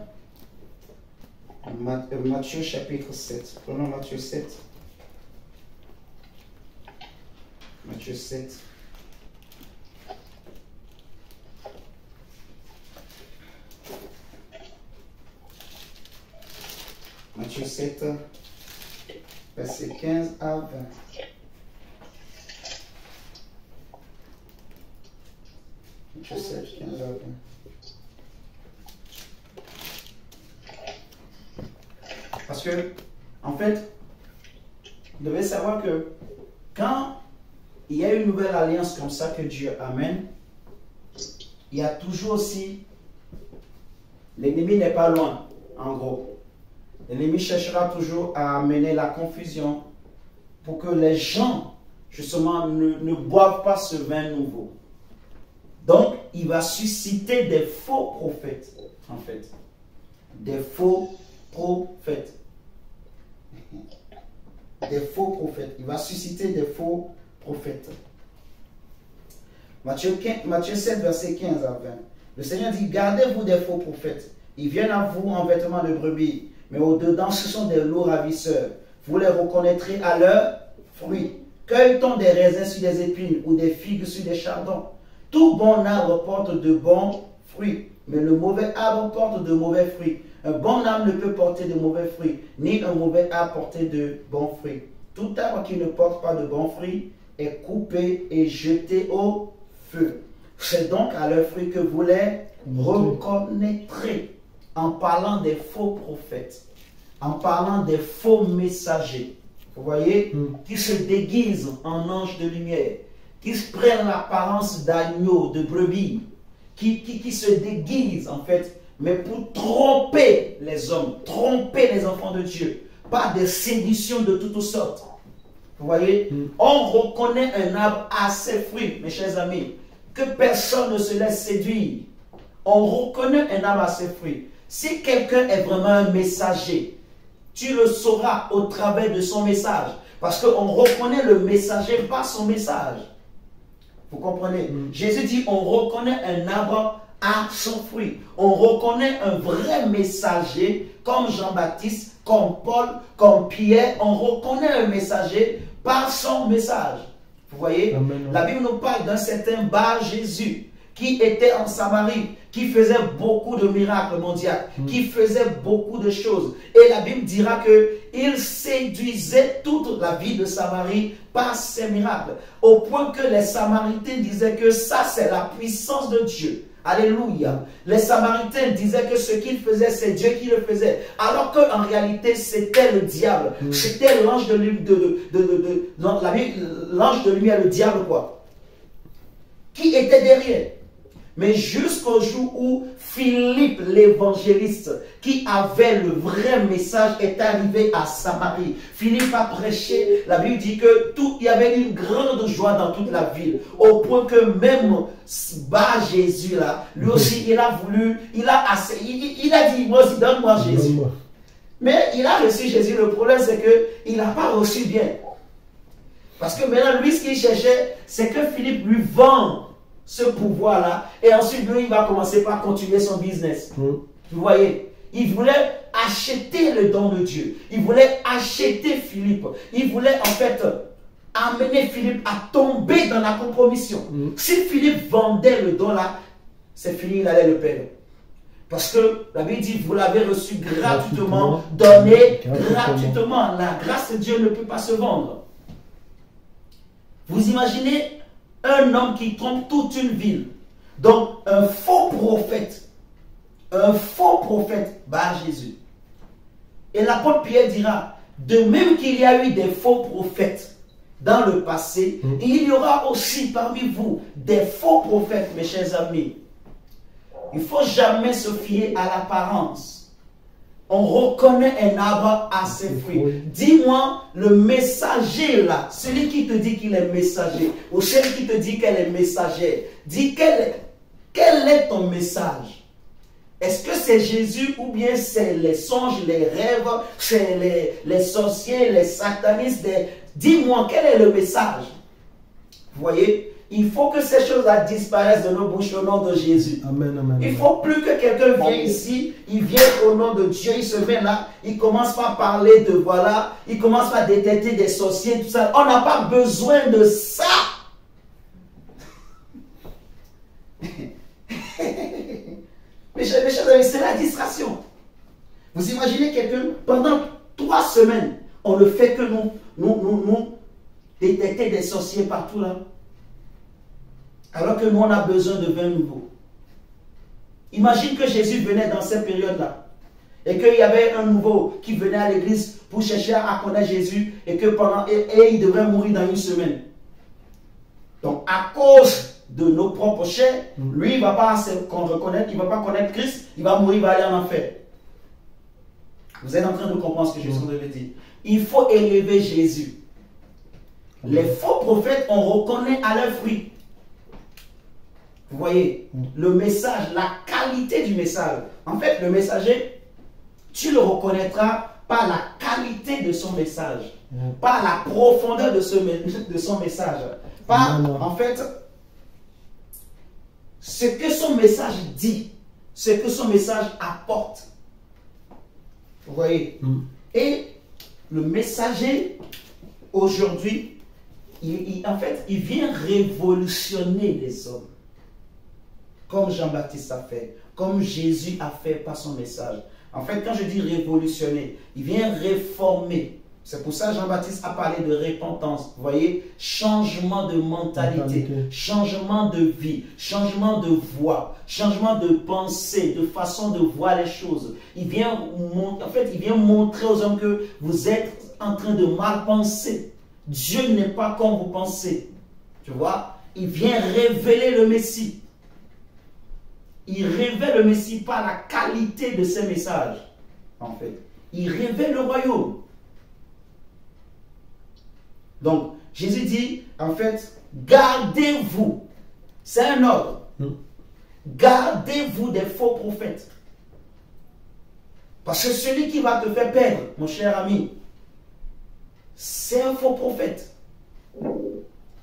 Matthieu chapitre 7. Prenons Matthieu 7. Matthieu 7. Matthieu 7, verset 15 à 20. Matthieu 7, 15 à 20. Parce que, en fait, vous devez savoir que quand il y a une nouvelle alliance comme ça que Dieu amène, il y a toujours aussi, l'ennemi n'est pas loin, en gros. L'ennemi cherchera toujours à amener la confusion pour que les gens, justement, ne boivent pas ce vin nouveau. Donc, il va susciter des faux prophètes, en fait. Des faux prophètes. Des faux prophètes. Il va susciter des faux prophètes. Matthieu 7, verset 15 à 20. Le Seigneur dit, gardez-vous des faux prophètes. Ils viennent à vous en vêtements de brebis, mais au-dedans, ce sont des loups ravisseurs. Vous les reconnaîtrez à leurs fruits. Cueille-t-on des raisins sur des épines ou des figues sur des chardons? Tout bon arbre porte de bons fruits, mais le mauvais arbre porte de mauvais fruits. Un bon arbre ne peut porter de mauvais fruits, ni un mauvais arbre porter de bons fruits. Tout arbre qui ne porte pas de bons fruits est coupé et jeté au feu. C'est donc à leurs fruits que vous les reconnaîtrez. En parlant des faux prophètes, en parlant des faux messagers, vous voyez, qui se déguisent en anges de lumière, qui prennent l'apparence d'agneaux, de brebis, qui se déguisent en fait, mais pour tromper les hommes, tromper les enfants de Dieu, par des séductions de toutes sortes. Vous voyez, on reconnaît un arbre à ses fruits, mes chers amis, que personne ne se laisse séduire. On reconnaît un arbre à ses fruits. Si quelqu'un est vraiment un messager, tu le sauras au travers de son message. Parce qu'on reconnaît le messager par son message. Vous comprenez? Jésus dit, on reconnaît un arbre à son fruit. On reconnaît un vrai messager comme Jean-Baptiste, comme Paul, comme Pierre. On reconnaît un messager par son message. Vous voyez?
Amen.
La Bible nous parle d'un certain Bar Jésus qui était en Samarie, qui faisait beaucoup de miracles mondiaux, qui faisait beaucoup de choses. Et la Bible dira qu'il séduisait toute la ville de Samarie par ses miracles. Au point que les Samaritains disaient que ça, c'est la puissance de Dieu. Alléluia. Les Samaritains disaient que ce qu'il faisait, c'est Dieu qui le faisait. Alors qu'en réalité, c'était le diable. C'était l'ange de lumière, le diable, quoi. Qui était derrière. Mais jusqu'au jour où Philippe l'évangéliste, qui avait le vrai message, est arrivé à Samarie. Philippe a prêché, la Bible dit que il y avait une grande joie dans toute la ville, au point que même Bar Jésus là, lui aussi il a voulu, il a dit, moi aussi donne-moi Jésus. Mais il a reçu Jésus, le problème c'est qu'il n'a pas reçu bien. Parce que maintenant lui ce qu'il cherchait, c'est que Philippe lui vend ce pouvoir-là, et ensuite lui, il va commencer par continuer son business. Vous voyez, il voulait acheter le don de Dieu. Il voulait acheter Philippe. Il voulait en fait amener Philippe à tomber dans la compromission. Si Philippe vendait le don là, c'est fini, il allait le perdre. Parce que la Bible dit, vous l'avez reçu gratuitement, donné gratuitement. La grâce de Dieu ne peut pas se vendre. Vous imaginez un homme qui trompe toute une ville. Donc, un faux prophète, Bar Jésus. Et l'apôtre Pierre dira, de même qu'il y a eu des faux prophètes dans le passé, il y aura aussi parmi vous des faux prophètes, mes chers amis. Il ne faut jamais se fier à l'apparence. On reconnaît un arbre à ses fruits. Dis-moi, le messager là, celui qui te dit qu'il est messager, ou celle qui te dit qu'elle est messagère, dis quel est ton message? Est-ce que c'est Jésus ou bien c'est les songes, les rêves, c'est les sorciers, les satanistes? Dis-moi, quel est le message? Vous voyez? Il faut que ces choses-là disparaissent de nos bouches au nom de Jésus.
Amen, amen.
Il ne faut plus que quelqu'un vienne ici, il vient au nom de Dieu, il se met là, il commence par parler de voilà, il commence par détecter des sorciers, tout ça. On n'a pas besoin de ça. Mes chers amis, c'est la distraction. Vous imaginez quelqu'un, pendant 3 semaines, on ne fait que nous détecter des sorciers partout là. Alors que nous, on a besoin de vin nouveau. Imagine que Jésus venait dans cette période-là. Et qu'il y avait un nouveau qui venait à l'église pour chercher à connaître Jésus. Et que il devrait mourir dans 1 semaine. Donc, à cause de nos propres chairs, lui, il ne va pas reconnaître, il ne va pas connaître Christ. Il va mourir, il va aller en enfer. Vous êtes en train de comprendre ce que je suis en train de dire. Il faut élever Jésus. Les faux prophètes, on reconnaît à leurs fruits. Vous voyez, le message, la qualité du message. En fait, le messager, tu le reconnaîtras par la qualité de son message, par la profondeur de son message, par, en fait, ce que son message dit, ce que son message apporte. Vous voyez? Et le messager, aujourd'hui, en fait, il vient révolutionner les hommes. Comme Jean-Baptiste a fait, comme Jésus a fait par son message. En fait, quand je dis révolutionner, il vient réformer. C'est pour ça que Jean-Baptiste a parlé de repentance. Vous voyez, changement de mentalité, changement de vie, changement de voix, changement de pensée, de façon de voir les choses. Il vient montrer aux hommes que vous êtes en train de mal penser. Dieu n'est pas comme vous pensez. Tu vois, il vient révéler le Messie. Il révèle le Messie par la qualité de ses messages. En fait, il révèle le royaume. Donc, Jésus dit, en fait, gardez-vous. C'est un ordre. Gardez-vous des faux prophètes. Parce que celui qui va te faire perdre, mon cher ami, c'est un faux prophète.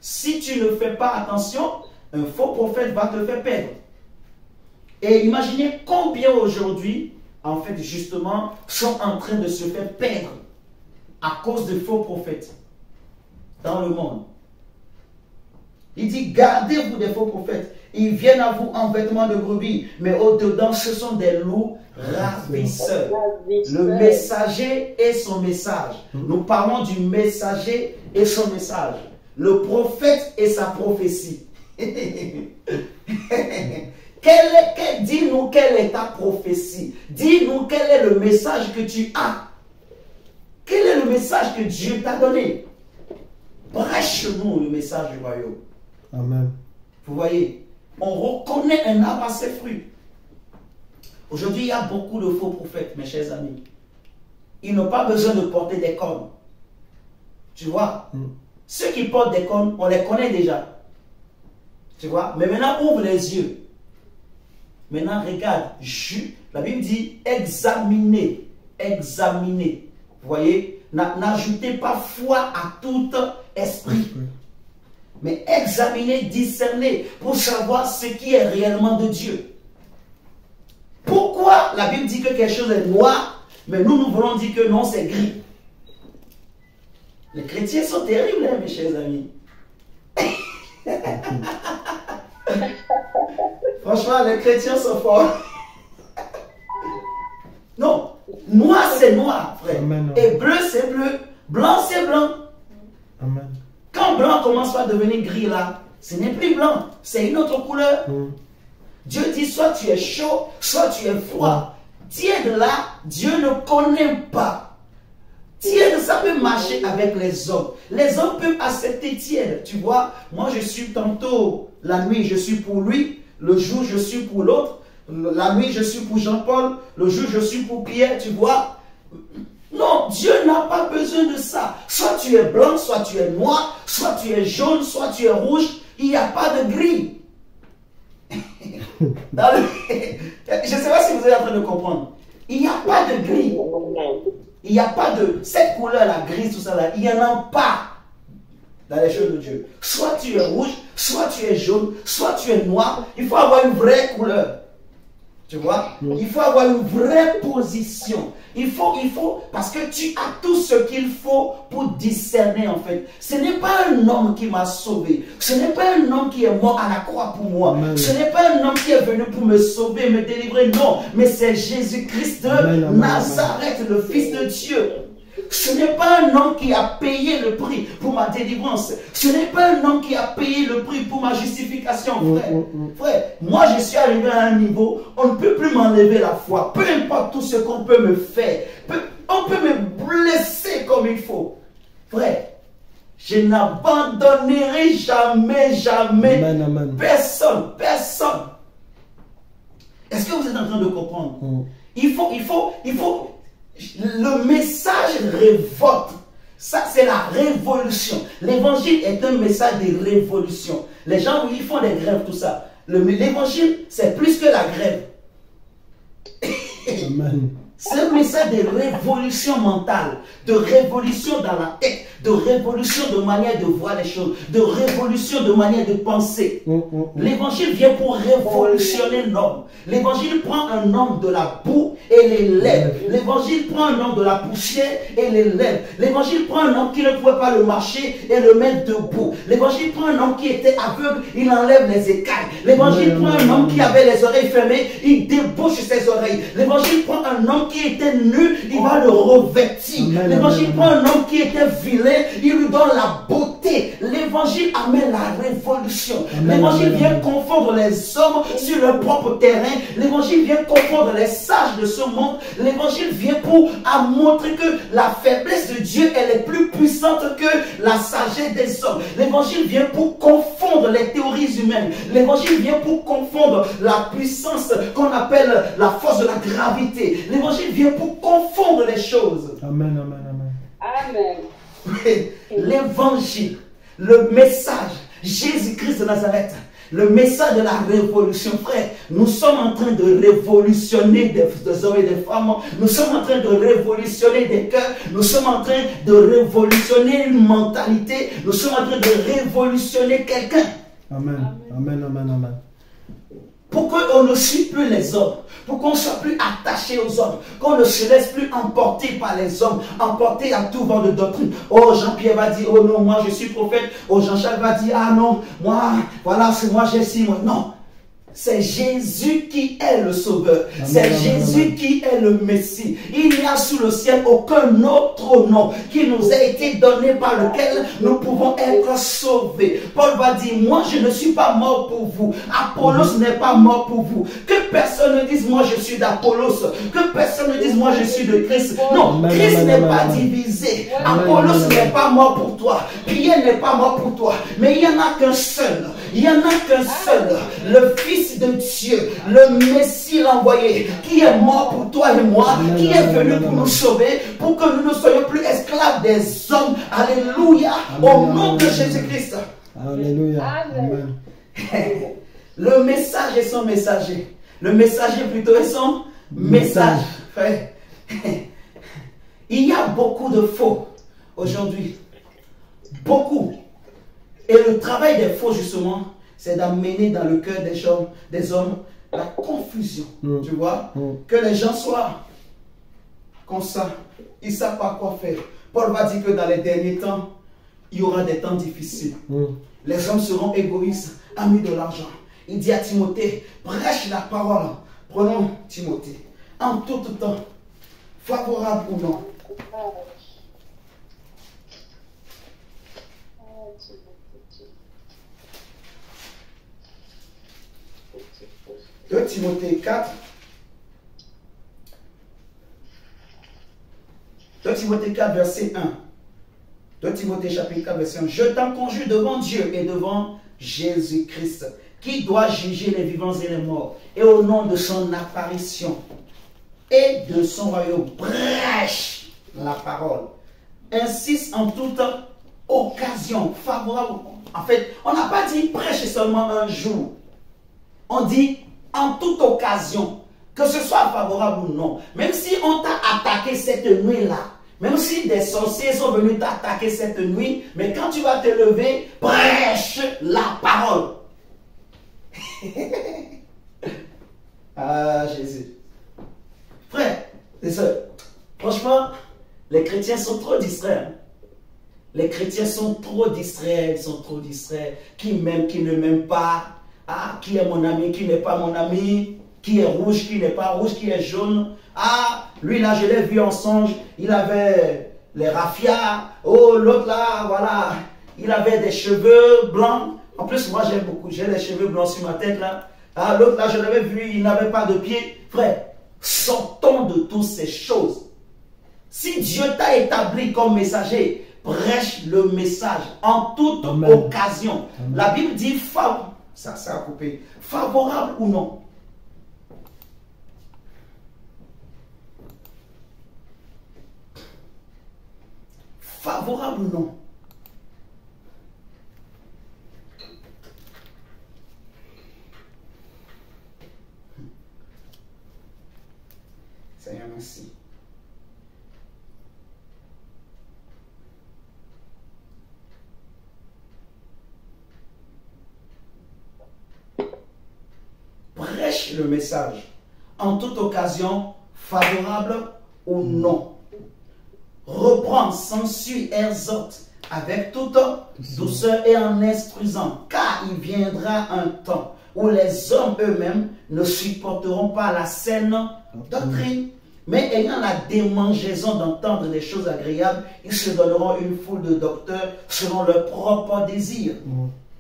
Si tu ne fais pas attention, un faux prophète va te faire perdre. Et imaginez combien aujourd'hui, en fait, justement, sont en train de se faire perdre à cause de faux prophètes dans le monde. Il dit, gardez-vous des faux prophètes. Ils viennent à vous en vêtements de brebis, mais au-dedans, ce sont des loups ravisseurs. Le messager et son message. Nous parlons du messager et son message. Le prophète et sa prophétie. Dis-nous quelle est ta prophétie. Dis-nous quel est le message que tu as. Quel est le message que Dieu t'a donné? Prêche-nous le message du royaume.
Amen.
Vous voyez, on reconnaît un arbre à ses fruits. Aujourd'hui, il y a beaucoup de faux prophètes, mes chers amis. Ils n'ont pas besoin de porter des cornes. Tu vois, ceux qui portent des cornes, on les connaît déjà. Tu vois, mais maintenant, ouvre les yeux. Maintenant, regarde, la Bible dit examinez, examinez. Vous voyez, n'ajoutez pas foi à tout esprit. Mais examinez, discernez pour savoir ce qui est réellement de Dieu. Pourquoi la Bible dit que quelque chose est noir, mais nous voulons dire que non, c'est gris? Les chrétiens sont terribles, hein, mes chers amis. Franchement, les chrétiens sont forts. Non, noir c'est noir, frère.
Amen.
Et bleu c'est bleu. Blanc c'est blanc.
Amen.
Quand blanc commence à devenir gris là, ce n'est plus blanc, c'est une autre couleur. Dieu dit soit tu es chaud, soit tu es froid. Tiède là, Dieu ne connaît pas. Tiède, ça peut marcher avec les hommes. Les hommes peuvent accepter tiède. Tu vois, moi je suis tantôt, la nuit je suis pour lui, le jour je suis pour l'autre, la nuit je suis pour Jean-Paul, le jour je suis pour Pierre, tu vois. Non, Dieu n'a pas besoin de ça. Soit tu es blanc, soit tu es noir, soit tu es jaune, soit tu es rouge. Il n'y a pas de gris. Je ne sais pas si vous êtes en train de comprendre. Il n'y a pas de gris. Il n'y a pas de cette couleur-là, grise, tout ça là. Il n'y en a pas dans les choses de Dieu. Soit tu es rouge, soit tu es jaune, soit tu es noir. Il faut avoir une vraie couleur. Tu vois, il faut avoir une vraie position. Il faut, parce que tu as tout ce qu'il faut pour discerner en fait. Ce n'est pas un homme qui m'a sauvé. Ce n'est pas un homme qui est mort à la croix pour moi.
Amen.
Ce n'est pas un homme qui est venu pour me sauver, me délivrer. Non, mais c'est Jésus-Christ de Nazareth, le Fils de Dieu. Ce n'est pas un homme qui a payé le prix pour ma délivrance. Ce n'est pas un homme qui a payé le prix pour ma justification, frère. Frère, moi je suis arrivé à un niveau, on ne peut plus m'enlever la foi. Peu importe tout ce qu'on peut me faire. On peut me blesser comme il faut. Frère, je n'abandonnerai jamais, jamais personne. Est-ce que vous êtes en train de comprendre? Il faut le message révolte. Ça, c'est la révolution. L'évangile est un message de révolution. Les gens, ils font des grèves, tout ça. L'évangile, c'est plus que la grève.
Amen.
C'est un message de révolution mentale, de révolution dans la tête,
de révolution de manière de voir les choses, de révolution de manière de penser. L'évangile vient pour révolutionner l'homme. L'évangile prend un homme de la boue et l'élève. L'évangile prend un homme de la poussière et l'élève. L'évangile prend un homme qui ne pouvait pas le marcher et le met debout. L'évangile prend un homme qui était aveugle, il enlève les écailles. L'évangile prend un homme qui avait les oreilles fermées, il débouche ses oreilles. L'évangile prend un homme qui était nu, il va le revêtir. L'évangile prend un homme qui était vilain, il lui donne la beauté. L'évangile amène la révolution. L'évangile vient confondre les hommes sur leur propre terrain. L'évangile vient confondre les sages de ce monde. L'évangile vient pour montrer que la faiblesse de Dieu, elle est plus puissante que la sagesse des hommes. L'évangile vient pour confondre les théories humaines. L'évangile vient pour confondre la puissance qu'on appelle la force de la gravité. L'évangile vient pour confondre les choses.
Amen, amen, amen.
Amen.
L'évangile, le message, Jésus-Christ de Nazareth, le message de la révolution, frère. Nous sommes en train de révolutionner des hommes et des femmes. Nous sommes en train de révolutionner des cœurs. Nous sommes en train de révolutionner une mentalité. Nous sommes en train de révolutionner quelqu'un.
Amen, amen, amen, amen.
Pour qu'on ne suit plus les hommes, pour qu'on ne soit plus attaché aux hommes, qu'on ne se laisse plus emporter par les hommes, emporter à tout vent de doctrine. Oh, Jean-Pierre va dire, oh non, moi je suis prophète. Oh, Jean-Charles va dire, ah non, moi, voilà, c'est moi, j'ai si, moi. Non. C'est Jésus qui est le Sauveur. C'est Jésus qui est le Messie. Il n'y a sous le ciel aucun autre nom qui nous a été donné par lequel nous pouvons être sauvés. Paul va dire, moi je ne suis pas mort pour vous. Apollos n'est pas mort pour vous. Que personne ne dise, moi je suis d'Apollos. Que personne ne dise, moi je suis de Christ. Non, Christ n'est pas divisé. Apollos n'est pas mort pour toi. Pierre n'est pas mort pour toi. Mais il n'y en a qu'un seul. Il n'y en a qu'un seul. Le Fils de Dieu, le Messie l'envoyé, qui est mort pour toi et moi, qui est venu pour nous sauver, pour que nous ne soyons plus esclaves des hommes. Alléluia. Au nom de Jésus-Christ.
Alléluia. Amen.
Le message et son messager. Le messager plutôt et son message. Frère, il y a beaucoup de faux aujourd'hui. Beaucoup. Et le travail des faux, justement, c'est d'amener dans le cœur des hommes la confusion. Tu vois? Que les gens soient comme ça. Ils ne savent pas quoi faire. Paul va dire que dans les derniers temps, il y aura des temps difficiles. Les hommes seront égoïstes, amis de l'argent. Il dit à Timothée, prêche la parole. Prenons Timothée. En tout temps, favorable ou non. 2 Timothée 4. 2 Timothée 4, verset 1. 2 Timothée chapitre 4, verset 1. Je t'en conjure devant Dieu et devant Jésus-Christ, qui doit juger les vivants et les morts, et au nom de son apparition et de son royaume, prêche la parole. Insiste en toute occasion, favorable. En fait, on n'a pas dit prêche seulement un jour. On dit en toute occasion, que ce soit favorable ou non. Même si on t'a attaqué cette nuit-là, même si des sorciers sont venus t'attaquer cette nuit, mais quand tu vas te lever, prêche la parole. Ah, Jésus. Frère, c'est ça. Franchement, les chrétiens sont trop distraits. Hein? Les chrétiens sont trop distraits, ils sont trop distraits. Qui m'aime, qui ne m'aime pas. Ah, qui est mon ami, qui n'est pas mon ami, qui est rouge, qui n'est pas rouge, qui est jaune. Ah, lui là, je l'ai vu en songe, il avait les raffias. Oh, l'autre là, voilà, il avait des cheveux blancs. En plus, moi j'aime beaucoup, j'ai les cheveux blancs sur ma tête là. Ah, l'autre là, je l'avais vu, il n'avait pas de pied. Frère, sortons de toutes ces choses. Si Dieu t'a établi comme messager, prêche le message en toute occasion. Amen. La Bible dit favorable. Ça a coupé. Favorable ou non? Favorable ou non? Seigneur, merci. prêche le message en toute occasion, favorable ou non. Reprends, s'ensuit, exhorte avec toute douceur et en instruisant, car il viendra un temps où les hommes eux-mêmes ne supporteront pas la saine doctrine, mais ayant la démangeaison d'entendre des choses agréables, ils se donneront une foule de docteurs selon leur propre désir.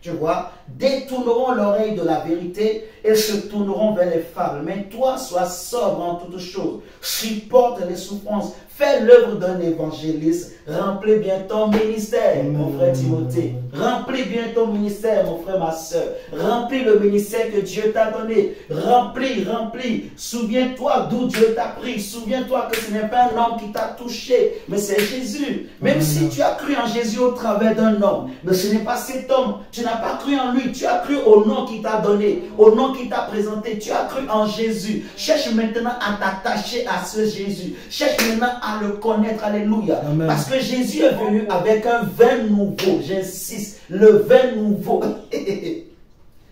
Tu vois, détourneront l'oreille de la vérité et se tourneront vers les fables. Mais toi, sois sobre en toutes choses, supporte les souffrances, fais l'œuvre d'un évangéliste, remplis bien ton ministère, mon frère Timothée. Remplis bien ton ministère, mon frère, ma soeur. Remplis le ministère que Dieu t'a donné. Remplis. Souviens-toi d'où Dieu t'a pris. Souviens-toi que ce n'est pas un homme qui t'a touché, mais c'est Jésus. Même si tu as cru en Jésus au travers d'un homme, mais ce n'est pas cet homme. Tu n'as pas cru en lui. Tu as cru au nom qu'il t'a donné, au nom qu'il t'a présenté. Tu as cru en Jésus. Cherche maintenant à t'attacher à ce Jésus. Cherche maintenant à le connaître. Alléluia.
Amen.
Parce que Jésus est venu avec un vin nouveau. J'insiste. Le vin nouveau.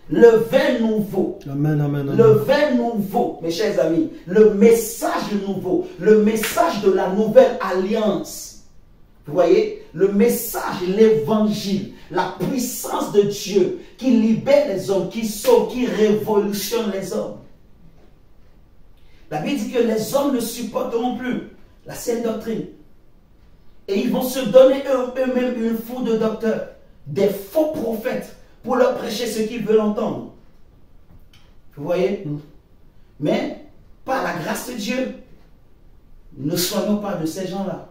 Le vin nouveau.
Amen, amen, amen.
Le vin nouveau, mes chers amis. Le message nouveau. Le message de la nouvelle alliance. Vous voyez? Le message, l'évangile. La puissance de Dieu qui libère les hommes, qui sauve, qui révolutionne les hommes. La Bible dit que les hommes ne supporteront plus la saine doctrine. Et ils vont se donner eux-mêmes une foule de docteurs, des faux prophètes, pour leur prêcher ce qu'ils veulent entendre. Vous voyez? Mais, par la grâce de Dieu, ne soyons pas de ces gens-là.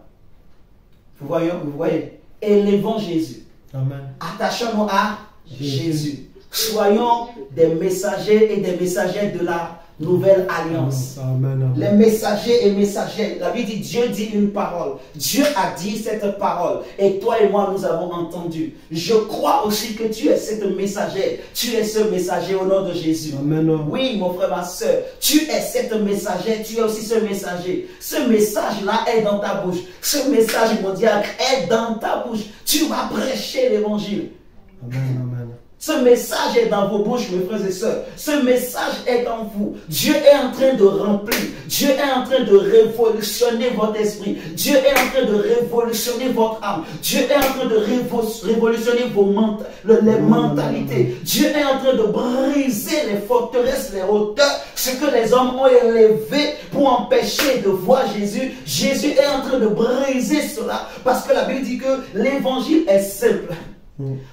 Vous voyez? Élevons Jésus.
Amen.
Attachons-nous à Jésus. Soyons des messagers et des messagères de la nouvelle alliance.
Amen, amen.
Les messagers et messagères. La Bible dit, Dieu dit une parole. Dieu a dit cette parole. Et toi et moi, nous avons entendu. Je crois aussi que tu es cette messagère. Tu es ce messager au nom de Jésus.
Amen.
Oui, mon frère, ma soeur. Tu es cette messagère. Tu es aussi ce messager. Ce message-là est dans ta bouche. Ce message mondial est dans ta bouche. Tu vas prêcher l'évangile.
Amen, amen.
Ce message est dans vos bouches, mes frères et sœurs. Ce message est en vous. Dieu est en train de remplir. Dieu est en train de révolutionner votre esprit. Dieu est en train de révolutionner votre âme. Dieu est en train de révolutionner les mentalités. Dieu est en train de briser les forteresses, les hauteurs, ce que les hommes ont élevé pour empêcher de voir Jésus. Jésus est en train de briser cela parce que la Bible dit que l'évangile est simple.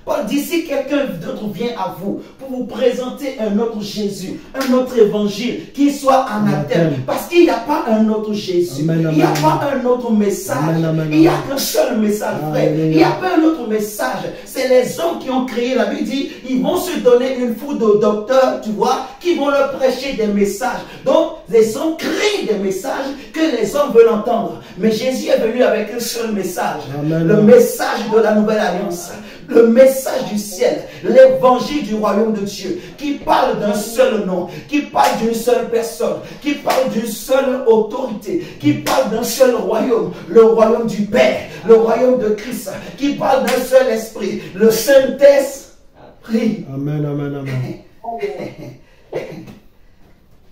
Paul dit, si quelqu'un d'autre vient à vous pour vous présenter un autre Jésus, un autre évangile, qu'il soit anathème, parce qu'il n'y a pas un autre Jésus,
Amen,
il n'y a
amen,
pas un autre message,
amen, amen,
il n'y a qu'un seul message, frère.
Amen.
Il n'y a pas un autre message. C'est les hommes qui ont créé, la Bible dit, ils vont se donner une foule de docteurs, tu vois, qui vont leur prêcher des messages. Donc, les hommes créent des messages que les hommes veulent entendre. Mais Jésus est venu avec un seul message,
Amen.
le message de la nouvelle alliance. Le message du ciel, l'évangile du royaume de Dieu, qui parle d'un seul nom, qui parle d'une seule personne, qui parle d'une seule autorité, qui parle d'un seul royaume, le royaume du Père, le royaume de Christ, qui parle d'un seul esprit, le Saint-Esprit.
Amen, amen, amen.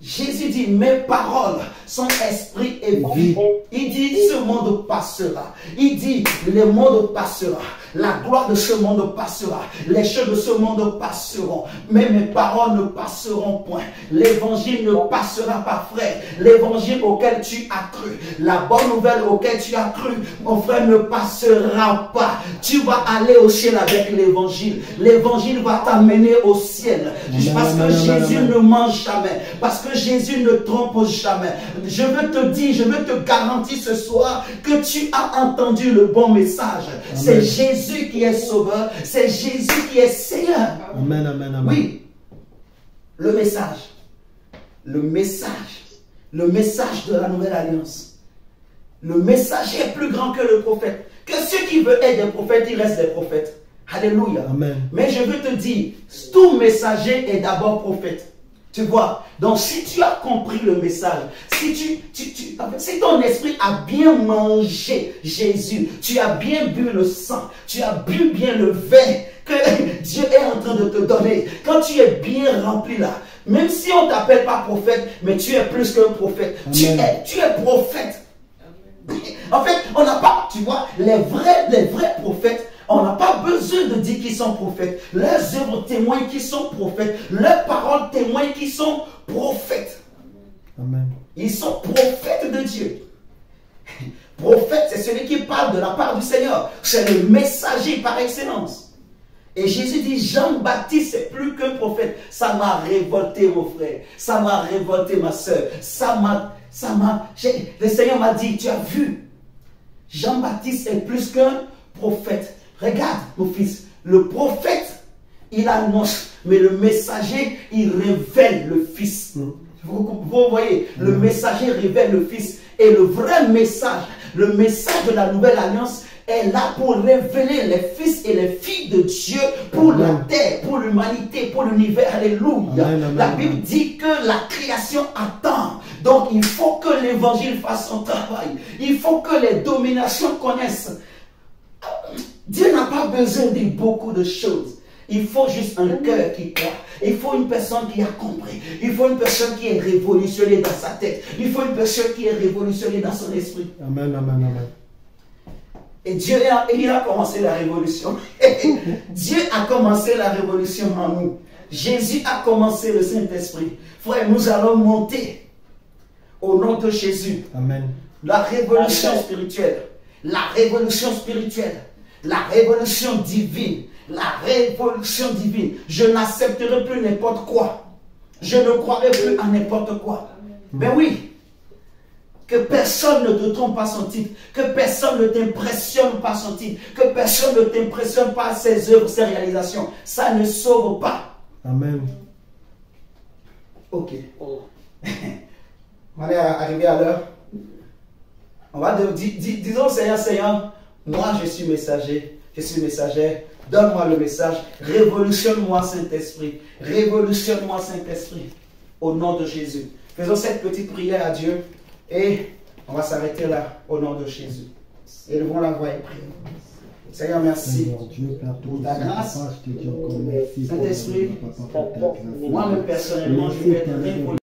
Jésus dit, mes paroles sont esprit et vie. Il dit, ce monde passera. Il dit, le monde passera. La gloire de ce monde passera. Les choses de ce monde passeront. Mais mes paroles ne passeront point. L'évangile ne passera pas, frère. L'évangile auquel tu as cru, la bonne nouvelle auquel tu as cru, mon frère, ne passera pas. Tu vas aller au ciel avec l'évangile. L'évangile va t'amener au ciel. Parce que Jésus ne ment jamais. Parce que Jésus ne trompe jamais. Je veux te dire, je veux te garantir ce soir que tu as entendu le bon message. C'est Jésus qui est sauveur. C'est Jésus qui est Seigneur.
Amen, amen, amen.
Oui. Le message. Le message. Le message de la nouvelle alliance. Le message est plus grand que le prophète. Que ceux qui veulent être des prophètes, ils restent des prophètes. Alléluia.
Amen.
Mais je veux te dire, tout messager est d'abord prophète. Tu vois, donc si tu as compris le message, si ton esprit a bien mangé Jésus, tu as bien bu le sang, tu as bu bien le vin que Dieu est en train de te donner, quand tu es bien rempli là, Même si on ne t'appelle pas prophète, mais tu es plus qu'un prophète. Tu es prophète. En fait, on n'a pas, tu vois, les vrais prophètes, on n'a pas besoin de dire qu'ils sont prophètes. Leurs œuvres témoignent qu'ils sont prophètes. Leurs paroles témoignent qu'ils sont prophètes.
Amen.
Ils sont prophètes de Dieu. Prophète, c'est celui qui parle de la part du Seigneur. C'est le messager par excellence. Et Jésus dit, Jean-Baptiste, c'est plus qu'un prophète. Ça m'a révolté, mon frère. Ça m'a révolté, ma soeur. Le Seigneur m'a dit, tu as vu, Jean-Baptiste est plus qu'un prophète. Regarde, mon fils, le prophète, il annonce, mais le messager, il révèle le Fils. Vous voyez, le messager révèle le Fils. Et le vrai message, le message de la nouvelle alliance, est là pour révéler les fils et les filles de Dieu pour la terre, pour l'humanité, pour l'univers. Alléluia. La Bible dit que la création attend. Donc il faut que l'évangile fasse son travail. Il faut que les dominations connaissent. Dieu n'a pas besoin de beaucoup de choses. Il faut juste un cœur qui croit. Il faut une personne qui a compris. Il faut une personne qui est révolutionnée dans sa tête. Il faut une personne qui est révolutionnée dans son esprit.
Amen, amen, amen.
Et Dieu, il a commencé la révolution. Dieu a commencé la révolution en nous. Jésus a commencé le Saint-Esprit. Frère, nous allons monter au nom de Jésus.
Amen.
La révolution spirituelle. La révolution spirituelle. La révolution divine. La révolution divine. Je n'accepterai plus n'importe quoi. Je ne croirai plus à n'importe quoi. Ben oui. Que personne ne te trompe par son titre. Que personne ne t'impressionne par son titre. Que personne ne t'impressionne par ses œuvres, ses réalisations. Ça ne sauve pas.
Amen.
Ok. On est arrivé à l'heure. On va disons Seigneur, Seigneur, moi je suis messager. Je suis messagère. Donne-moi le message. Révolutionne-moi, Saint-Esprit. Révolutionne-moi, Saint-Esprit. Au nom de Jésus. Faisons cette petite prière à Dieu. Et on va s'arrêter là, au nom de Jésus. Élevons la voix et prions. Seigneur, merci pour ta grâce. Saint-Esprit, moi-même personnellement, je vais être révolu.